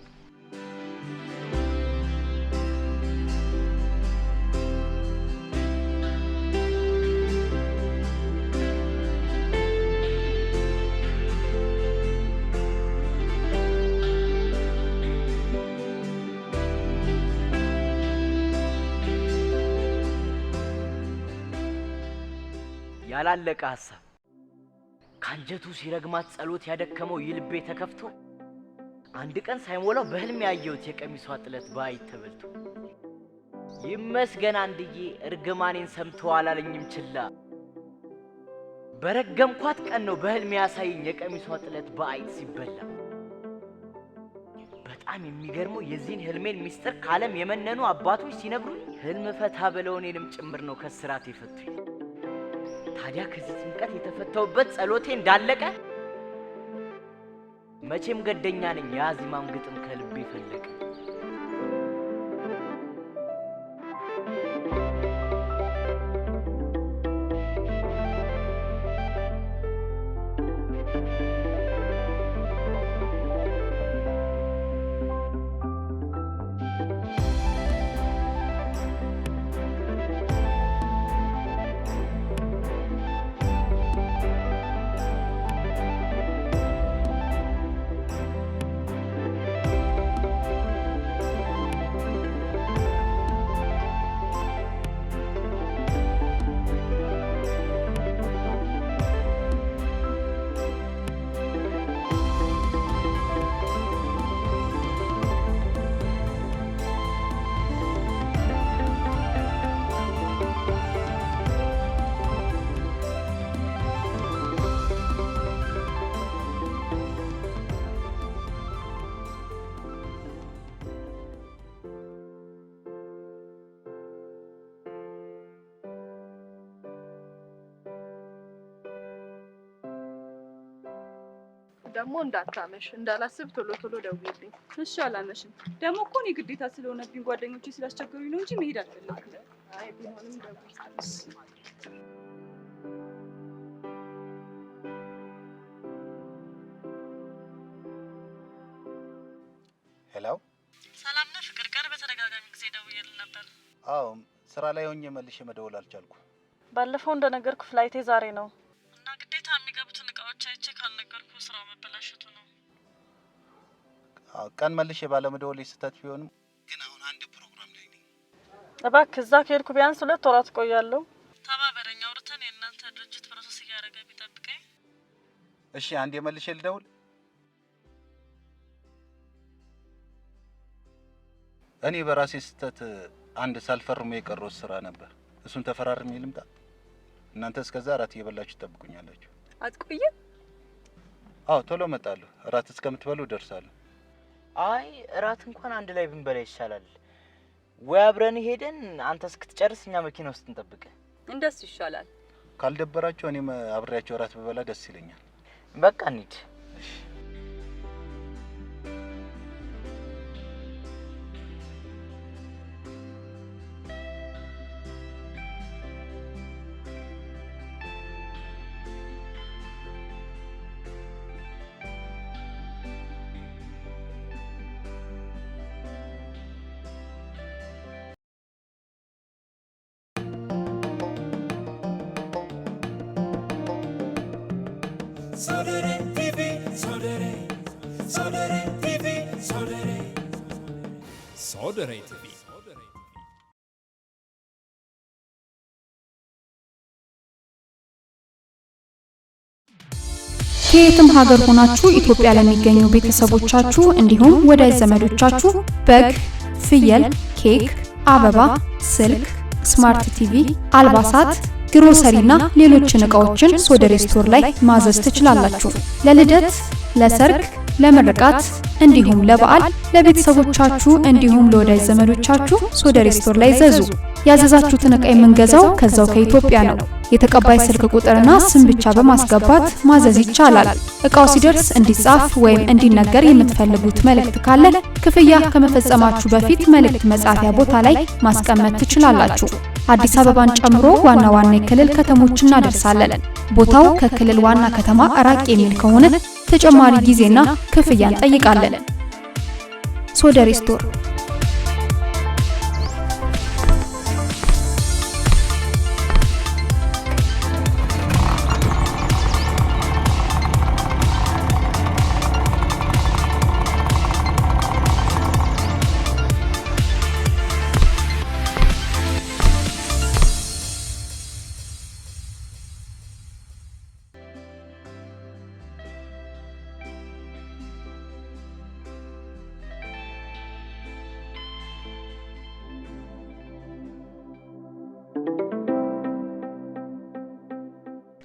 ያላለቀ ሀሳብ ካንጀቱ ሲረግማት ጸሎት ያደከመው ይልቤ ተከፍቶ አንድ ቀን ሳይሞላው በህልም ያየሁት የቀሚሷ ጥለት በአይት ተበልቶ ይመስገን አንድዬ እርግማኔን ሰምቶ አላለኝም ችላ። በረገምኳት ቀን ነው በህልም ያሳየኝ የቀሚሷ ጥለት በአይት ሲበላ። በጣም የሚገርመው የዚህን ህልሜን ሚስጥር ካለም የመነኑ አባቶች ሲነግሩኝ ህልም ፈታ ብለው እኔንም ጭምር ነው ከስራት የፈቱኝ። ታዲያ ከዚህ ጭንቀት የተፈታውበት ጸሎቴ እንዳለቀ መቼም ገደኛ ነኝ የአዚማም ግጥም ከልቤ ፈለቀ። ደግሞ እንዳታመሽ እንዳላስብ ቶሎ ቶሎ ደውይልኝ። እሺ አላመሽም። ደግሞ እኮ እኔ ግዴታ ስለሆነብኝ ጓደኞቼ ስላስቸገሩኝ ነው እንጂ መሄድ አልፈለኩም። አይ ቢሆንም ደውይ። ሄሎ፣ ሰላም ነህ ፍቅር? ቀን በተደጋጋሚ ጊዜ ደውዬልህ ነበር። አዎ ስራ ላይ ሆኜ መልሼ መደወል አልቻልኩም። ባለፈው እንደነገርኩ ፍላይቴ ዛሬ ነው እና ግዴታ የሚገቡትን እቃዎች አይቼ ካልነገርኩ ስራው መበላሸቱ ነው። ቀን መልሼ ባለመደወል ስህተት ቢሆንም ግን አሁን አንድ ፕሮግራም ላይ ነኝ። እባክህ እዛ ከሄድኩ ቢያንስ 2 ወራት ቆያለሁ። ተባበረኝ። አውርተን የእናንተ ድርጅት ፕሮሰስ እያደረገ ቢጠብቀኝ። እሺ አንዴ መልሼ ልደውል። እኔ በራሴ ስህተት አንድ ሳልፈርሙ የቀረው ስራ ነበር። እሱን ተፈራርሜ ልምጣ። እናንተ እስከዛ እራት እየበላችሁ ትጠብቁኛላችሁ። አትቆይም? አዎ ቶሎ እመጣለሁ። እራት እስከምትበሉ ደርሳለሁ። አይ እራት እንኳን አንድ ላይ ብንበላ ይሻላል። ወይ አብረን ሄደን አንተ እስክትጨርስ እኛ መኪና ውስጥ እንጠብቅ። እንደሱ ይሻላል። ካልደበራችሁ እኔም አብሬያችሁ እራት ብበላ ደስ ይለኛል። በቃ እንሂድ። Sodere TV, Sodere TV, Sodere TV. ከየትም ሀገር ሆናችሁ ኢትዮጵያ ለሚገኙ ቤተሰቦቻችሁ እንዲሁም ወዳጅ ዘመዶቻችሁ በግ፣ ፍየል፣ ኬክ፣ አበባ፣ ስልክ፣ ስማርት ቲቪ፣ አልባሳት፣ ግሮሰሪና ሌሎችን እቃዎችን ሶደሬ ስቶር ላይ ማዘዝ ትችላላችሁ። ለልደት፣ ለሰርግ፣ ለምርቃት እንዲሁም ለበዓል ለቤተሰቦቻችሁ እንዲሁም ለወዳጅ ዘመዶቻችሁ ሶደሬ ስቶር ላይ ዘዙ። ያዘዛችሁትን እቃ የምንገዛው ከዛው ከኢትዮጵያ ነው። የተቀባይ ስልክ ቁጥርና ስም ብቻ በማስገባት ማዘዝ ይቻላል። እቃው ሲደርስ እንዲጻፍ ወይም እንዲነገር የምትፈልጉት መልእክት ካለ ክፍያ ከመፈጸማችሁ በፊት መልእክት መጻፊያ ቦታ ላይ ማስቀመጥ ትችላላችሁ። አዲስ አበባን ጨምሮ ዋና ዋና የክልል ከተሞች እናደርሳለን። ቦታው ከክልል ዋና ከተማ ራቅ የሚል ከሆነ ተጨማሪ ጊዜና ክፍያ እንጠይቃለን። ሶደሬ ስቶር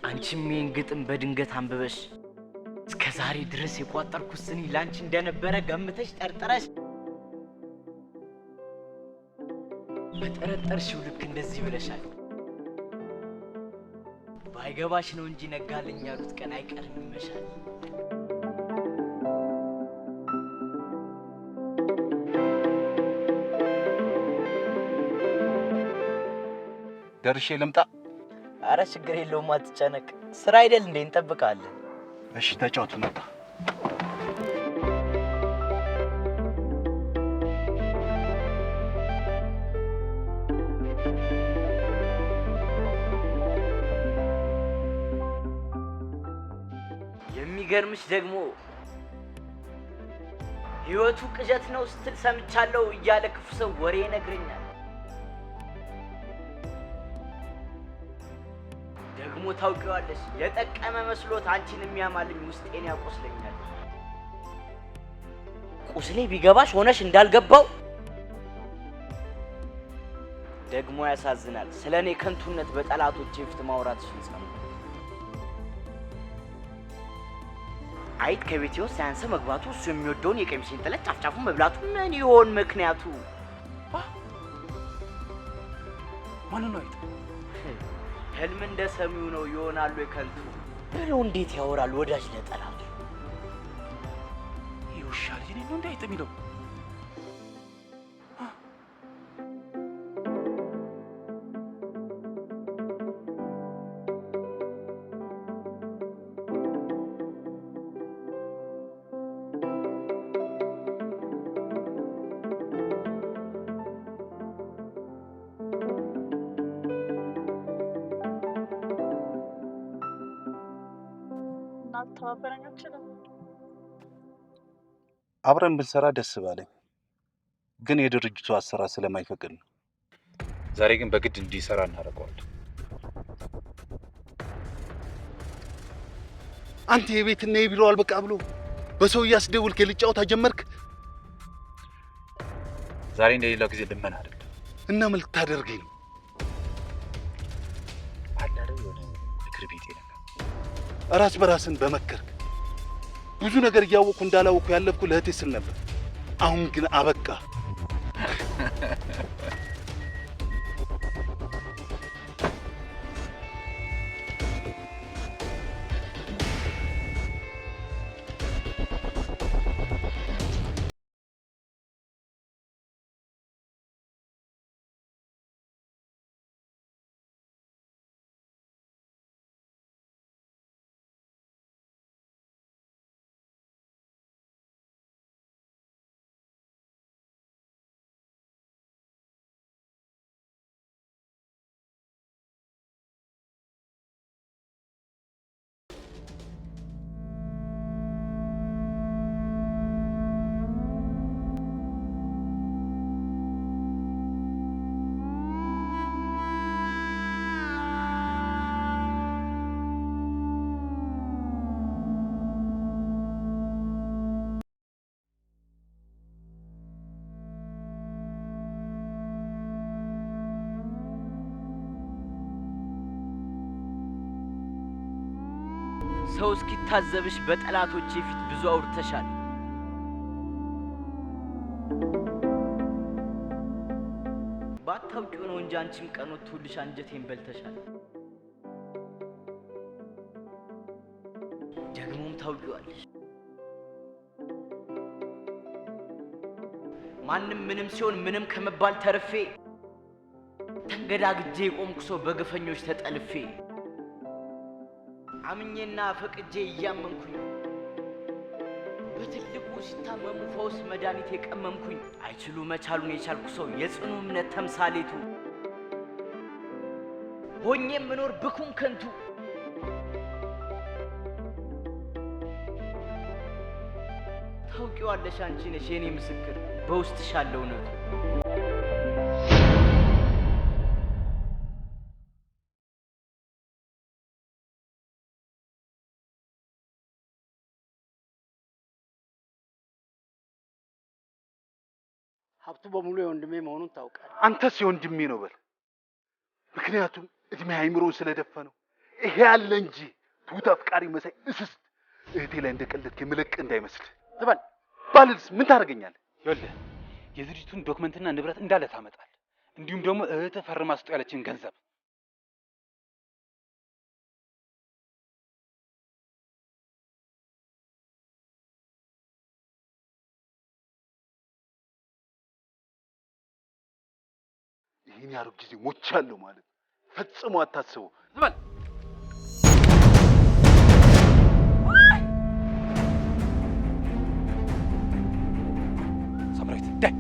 አንቺም ይሄን ግጥም በድንገት አንብበሽ እስከ ዛሬ ድረስ የቋጠርኩት ስኒ ላንቺ እንደነበረ ገምተሽ ጠርጥረሽ በጠረጠርሽው ልክ እንደዚህ ብለሻል። ባይገባሽ ነው እንጂ ነጋልኝ ያሉት ቀን አይቀርም ይመሻል። ደርሼ ልምጣ? አረ ችግር የለውም አትጨነቅ። ስራ አይደል እንዴ እንጠብቃለን። እሺ ተጫወቱ መጣ። የሚገርምሽ ደግሞ ህይወቱ ቅዠት ነው ስትል ሰምቻለሁ እያለ ክፉ ሰው ወሬ ይነግረኛል። ደግሞ ታውቂዋለሽ የጠቀመ መስሎት አንቺን የሚያማልኝ ውስጤን ያቆስለኛል። ቁስሌ ቢገባሽ ሆነሽ እንዳልገባው ደግሞ ያሳዝናል። ስለኔ ከንቱነት በጠላቶቼ ፊት ማውራትሽን ሰማሁ። አይት ከቤቴ ውስጥ ሳያንስ መግባቱ እሱ የሚወደውን የቀሚሴን ጥለት ጫፍጫፉን መብላቱ ምን ይሆን ምክንያቱ? ማን ነው አይት? ህልም እንደሰሚው ነው ይሆናሉ የከንቱ ብሎ እንዴት ያወራል ወዳጅ ለጠላቱ? ይውሻል እኔ ነው እንዳይጥ የሚለው አብረን ብንሰራ ደስ ባለኝ፣ ግን የድርጅቱ አሰራር ስለማይፈቅድ ነው። ዛሬ ግን በግድ እንዲሰራ እናደርገዋለን። አንተ የቤትና የቢሮ አልበቃ ብሎ በሰው ያስደውልክ ልጫወታ ጀመርክ። ዛሬ እንደሌላው ጊዜ ልመና አይደለም እና ምን ልታደርገኝ ነው? አላረ የሆነ ምክር ቤት ነገር ራስ በራስን በመከርክ ብዙ ነገር እያወቅኩ እንዳላወቅኩ ያለፍኩ ለእህቴ ስል ነበር። አሁን ግን አበቃ። ሰው እስኪታዘብሽ በጠላቶቼ ፊት ብዙ አውርተሻል። ባታውቂው ነው እንጂ አንቺም ቀን ወጥቶልሽ አንጀቴን በልተሻል። ደግሞም ታውቂዋለሽ። ማንም ምንም ሲሆን ምንም ከመባል ተርፌ ተንገዳግጄ የቆምኩ ሰው በግፈኞች ተጠልፌ አምኜና ፈቅጄ እያመንኩኝ በትልቁ ሲታመሙ ፈውስ መድኃኒት የቀመምኩኝ አይችሉ መቻሉን የቻልኩ ሰው የጽኑ እምነት ተምሳሌቱ ሆኜ የምኖር ብኩን ከንቱ ታውቂዋለሽ አንቺ ነሽ የኔ ምስክር በውስጥሽ ያለው እውነቱ። ሀብቱ በሙሉ የወንድሜ መሆኑን ታውቃለህ። አንተስ የወንድሜ ነው በል። ምክንያቱም እድሜ አይምሮን ስለደፈነው ይሄ ያለ እንጂ ትሁት አፍቃሪ መሳይ እስስት እህቴ ላይ እንደቀለድክ የምለቅ እንዳይመስል። ዝበል ባልልስ ምን ታደርገኛለህ? ይኸውልህ የድርጅቱን ዶክመንትና ንብረት እንዳለ ታመጣለህ። እንዲሁም ደግሞ እህትህ ፈርማ ስጠው ያለችን ገንዘብ ይህን ያሩ ጊዜ ሞቻለሁ ማለት ፈጽሞ አታስቡ። ዝበል ሳምራዊት ዳይ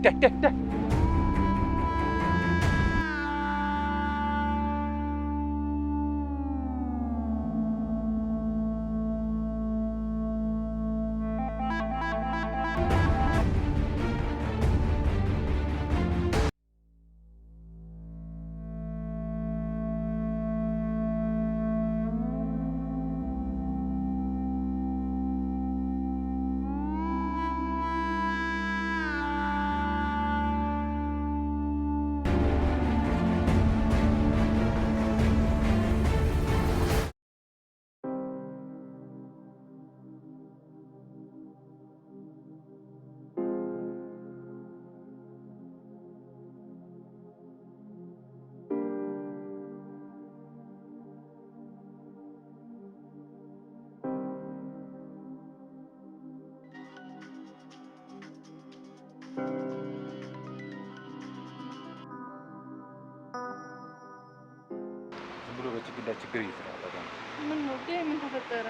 ብሎ በችግር ላይ ችግር እየተፈጠረ ነው። ምን ነው ምን ተፈጠረ?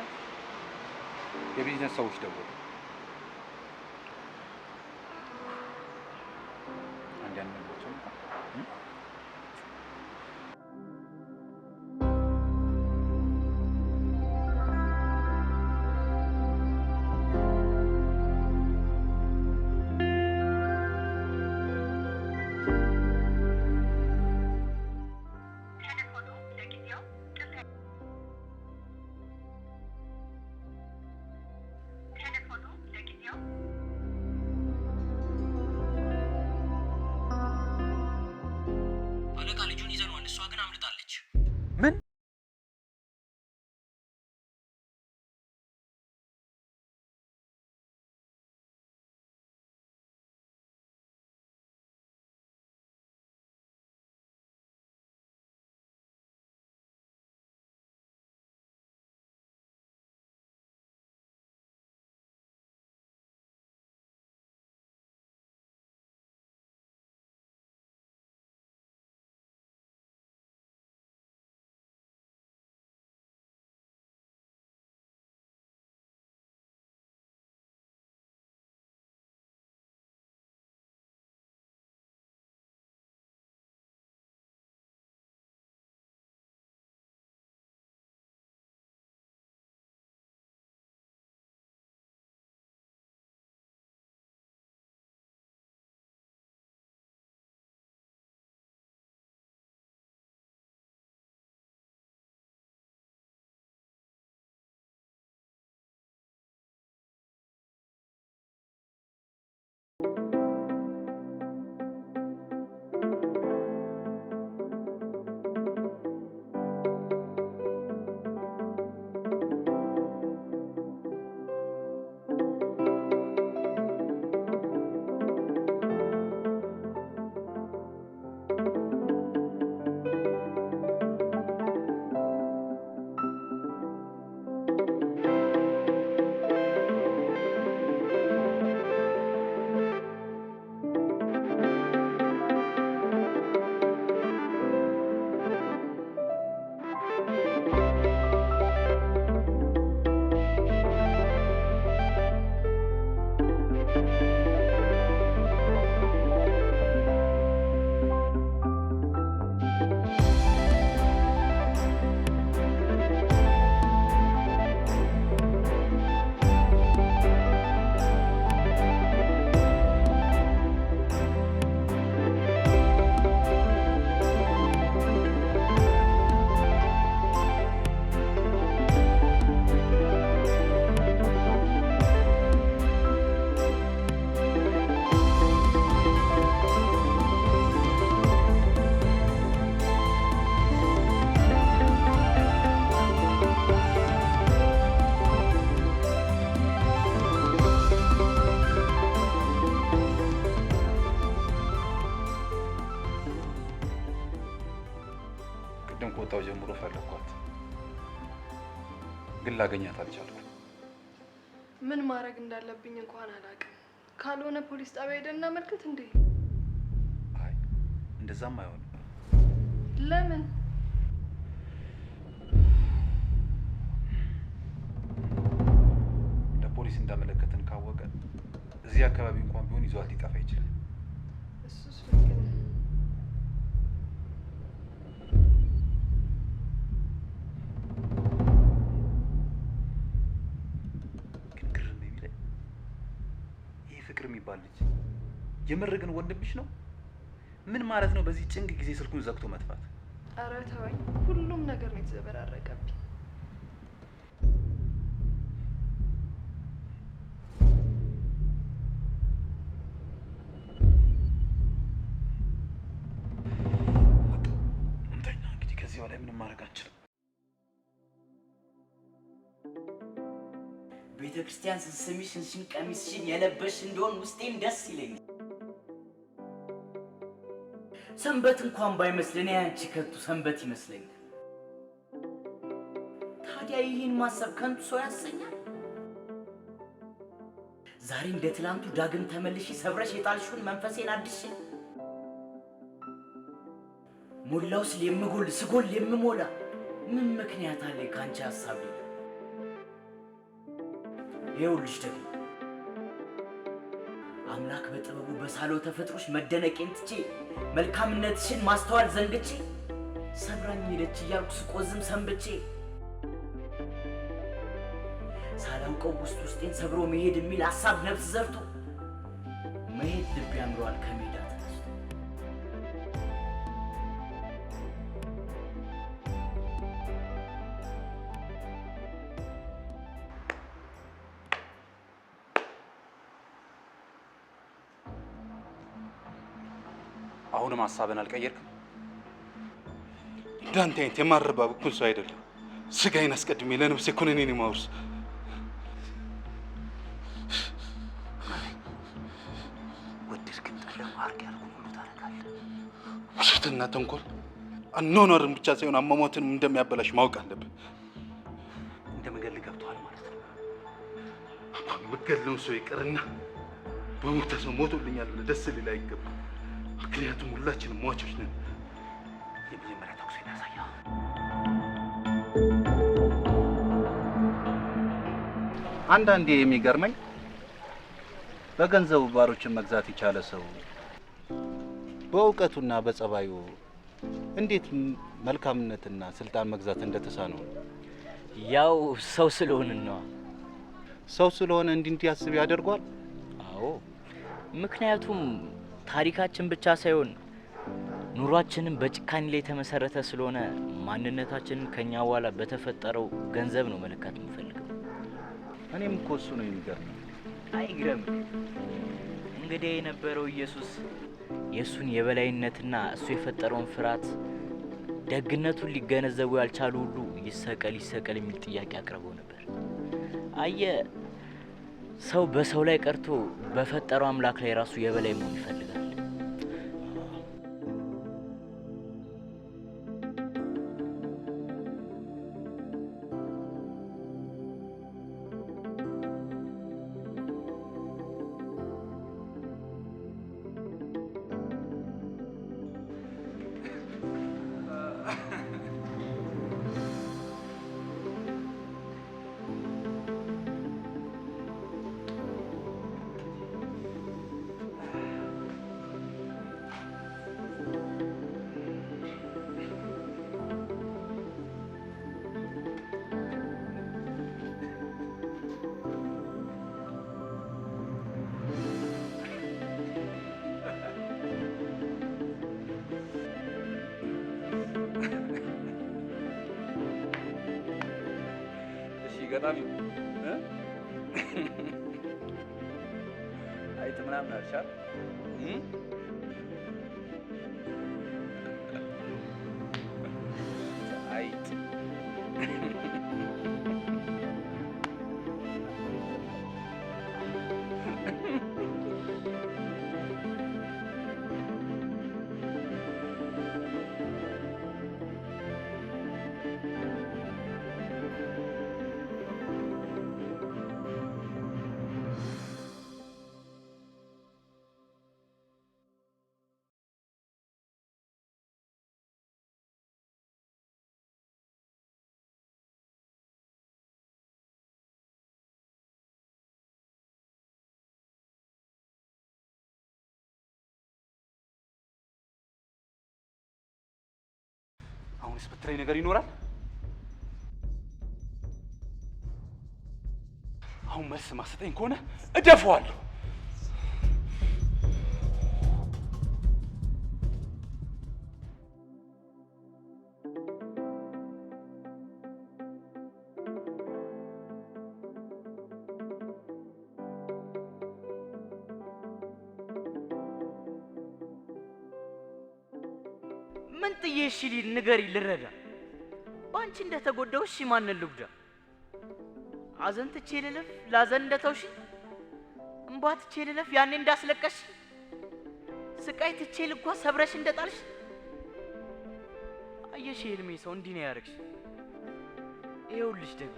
የቢዝነስ ሰዎች ደወሉ። አንዳንድ ነገሮች ከወጣው ጀምሮ ፈለኳት፣ ግን ላገኛት አልቻልኩም። ምን ማድረግ እንዳለብኝ እንኳን አላውቅም። ካልሆነ ፖሊስ ጣቢያ ሄደን እናመልክት እንዴ? አይ እንደዛም አይሆንም። ለምን? ለፖሊስ እንዳመለከትን ካወቀ እዚህ አካባቢ እንኳን ቢሆን ይዟት ሊጠፋ ይችላል። እሱስ ልክ ነው። ፍቅር የሚባል ልጅ የምር ግን ወንድምሽ ነው? ምን ማለት ነው በዚህ ጭንቅ ጊዜ ስልኩን ዘግቶ መጥፋት? ኧረ ተወኝ፣ ሁሉም ነገር ነው የተዘበራረቀብኝ። እንተኛ እንግዲህ፣ ከዚህ በላይ ምንም ማድረግ አንችልም። ቤተክርስቲያን ስትሰሚ ሽንሽን ቀሚስሽን የለበሽ እንደሆን ውስጤን ደስ ይለኛል። ሰንበት እንኳን ባይመስልን ያንቺ ከቱ ሰንበት ይመስለኛል። ታዲያ ይህን ማሰብ ከንቱ ሰው ያሰኛል። ዛሬ እንደ ትላንቱ ዳግም ተመልሼ ሰብረሽ የጣልሽውን መንፈሴን አድሽ ሞላው ስል የምጎል ስጎል የምሞላ ምን ምክንያት አለ ካንቺ ሐሳብ ሌላ? ይኸውልሽ ደግሞ አምላክ በጥበቡ በሳለው ተፈጥሮሽ መደነቄን ትቼ መልካምነትሽን ማስተዋል ዘንግቼ ሰብራኝ ሄደች እያልኩ ስቆዝም ሰንብቼ ሳላውቀው ውስጤን ሰብሮ መሄድ የሚል ሐሳብ ነፍስ ዘርቶ መሄድ ልብ ያምረዋል ከሜዳ ተነስቶ። አሁንም ሐሳብን አልቀየርክም? እንዳንተ አይነት የማረባ ብኩን ሰው አይደለም። ስጋዬን አስቀድሜ ለነፍሴ ኩነኔን የማውርስ ወደድክም ጠላም አርግ ያልኩህን ሁሉ ታደርጋለህ። ውሸትና ተንኮል አኗኗርን ብቻ ሳይሆን አሟሟትንም እንደሚያበላሽ ማወቅ አለብህ። እንደምገልህ ገብቶሃል ማለት ነው። የምገድለውን ሰው ይቅርና በሞተ ሰው ሞቶልኛል ብለህ ደስ ሊል አይገባም። ምክንያቱም ሁላችንም ሟቾች ነን። የመጀመሪያ ተኩሴን ያሳየው። አንዳንዴ የሚገርመኝ በገንዘቡ ባሮችን መግዛት የቻለ ሰው በእውቀቱና በጸባዩ እንዴት መልካምነትና ስልጣን መግዛት እንደተሳነው ነው። ያው ሰው ስለሆነ ነው። ሰው ስለሆነ እንዲያስብ ያደርጓል። አዎ፣ ምክንያቱም ታሪካችን ብቻ ሳይሆን ኑሯችንን በጭካኔ ላይ የተመሰረተ ስለሆነ ማንነታችንን ከኛ በኋላ በተፈጠረው ገንዘብ ነው መለካት የምፈልገው። እኔም እኮ እሱ ነው የሚገርመው። አይግረም። እንግዲህ የነበረው ኢየሱስ የሱን የበላይነትና እሱ የፈጠረውን ፍርሃት ደግነቱን ሊገነዘቡ ያልቻሉ ሁሉ ይሰቀል ይሰቀል የሚል ጥያቄ አቅርበው ነበር። አየ ሰው በሰው ላይ ቀርቶ በፈጠረው አምላክ ላይ ራሱ የበላይ መሆን ይፈልጋል። ገጣሚ አይጥ ምናምን አልሻል አይጥ አሁንስ በትሬ ነገር ይኖራል? አሁን መልስ ማሰጠኝ ከሆነ እደፈዋለሁ። ምን ጥዬሽ ንገሪ ልረዳ። ባንቺ እንደተጎዳው እሺ ማንን ልጉዳ? አዘን ትቼ ልለፍ ላዘን እንደተውሽ፣ እንባ ትቼ ልለፍ ያኔ እንዳስለቀሽ፣ ስቃይ ትቼ ልጓዝ ሰብረሽ እንደጣልሽ። አየሽ የህልሜ ሰው እንዲህ ነው ያደረግሽ። ይኸውልሽ ደግሞ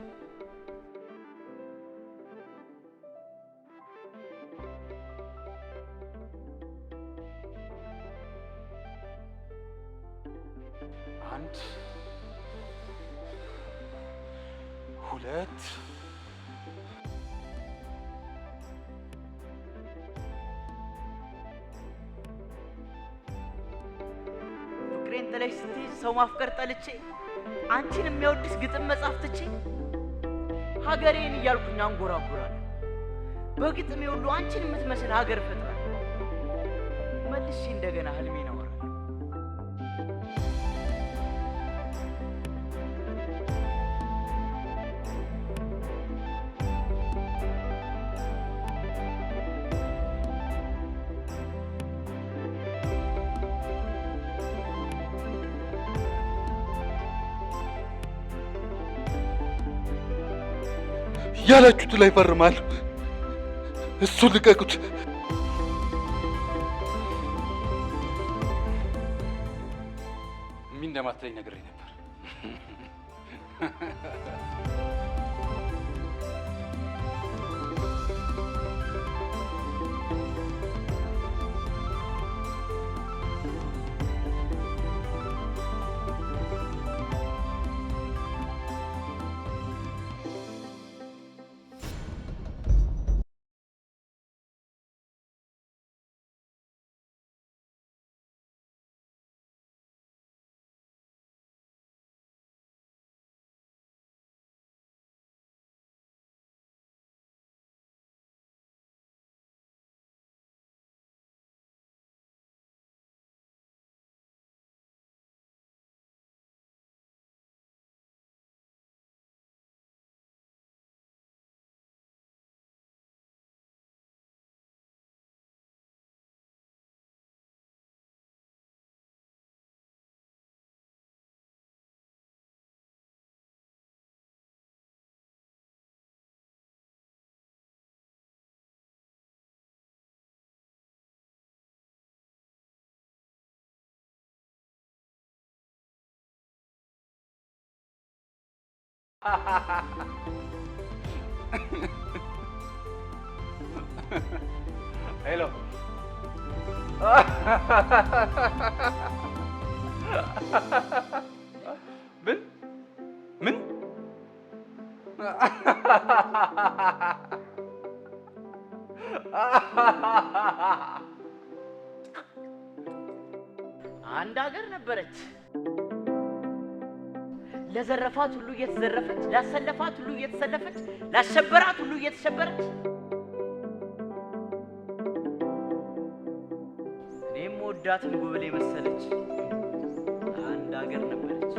አንድ ሁለት ፍቅሬን ጥለሽ ስትሄጂ ሰው ማፍቀር ጠልቼ አንቺን የሚያወድስ ግጥም መጻፍ ትቼ ሀገሬን እያልኩኝ አንጎራጉራለሁ። በግጥሜ ሁሉ አንቺን የምትመስል ሀገር ፈጥራለሁ። መልሼ እንደገና ህልሜን አወራለሁ። ያላችሁት ላይ ፈርማለሁ። እሱን ልቀቁት። ምን እንደማትለኝ ነግሬ ነበር። ሄሎ ምን አንድ ሀገር ነበረች ለዘረፋት ሁሉ እየተዘረፈች ላሰለፋት ሁሉ እየተሰለፈች ላሸበራት ሁሉ እየተሸበረች እኔም ወዳትን ጉብል የመሰለች አንድ ሀገር ነበረች።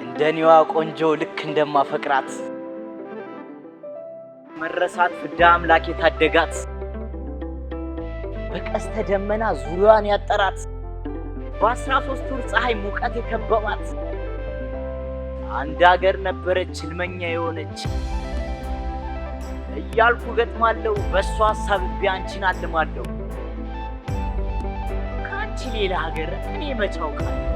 እንደኔዋ ቆንጆ ልክ እንደማፈቅራት መረሳት ፍዳ አምላክ የታደጋት በቀስተ ደመና ዙሪያዋን ያጠራት በ13 ወር ፀሐይ ሙቀት የከበባት አንድ ሀገር ነበረች ህልመኛ የሆነች እያልኩ ገጥማለሁ በሷ ሐሳብ ቢያንቺን አልማለሁ ካንቺ ሌላ ሀገር እኔ መች አውቃለሁ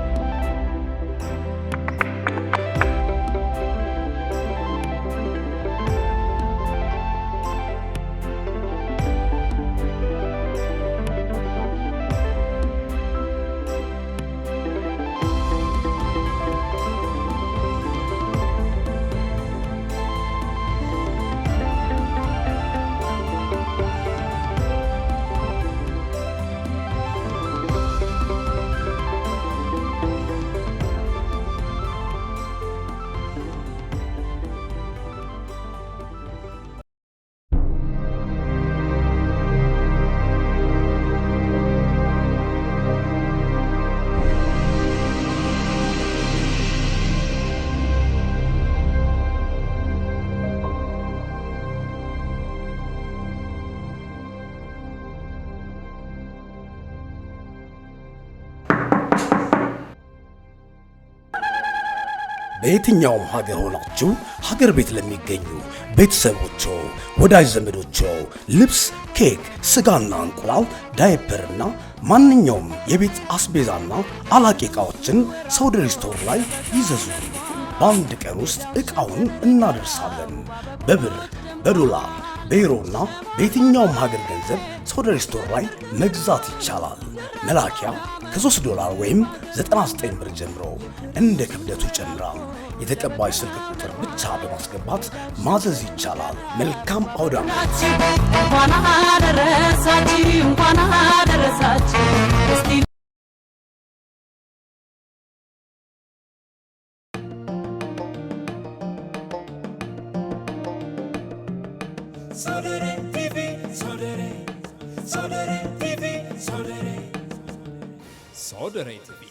በየትኛውም ሀገር ሆናችሁ ሀገር ቤት ለሚገኙ ቤተሰቦቹ ወዳጅ ዘመዶቹ ልብስ፣ ኬክ፣ ስጋና እንቁላል፣ ዳይፐርና ማንኛውም የቤት አስቤዛና አላቂ ዕቃዎችን ሶደሬ ስቶር ላይ ይዘዙ። በአንድ ቀን ውስጥ ዕቃውን እናደርሳለን። በብር፣ በዶላር፣ በዩሮና በየትኛውም ሀገር ገንዘብ ሶደሬ ስቶር ላይ መግዛት ይቻላል። መላኪያ ከ$3 ወይም 99 ብር ጀምሮ እንደ ክብደቱ ይጨምራል። የተቀባይ ስልክ ቁጥር ብቻ በማስገባት ማዘዝ ይቻላል። መልካም አውደ ዓመት። እንኳን አደረሳችሁ። Sodere TV, Sodere TV, Sodere TV.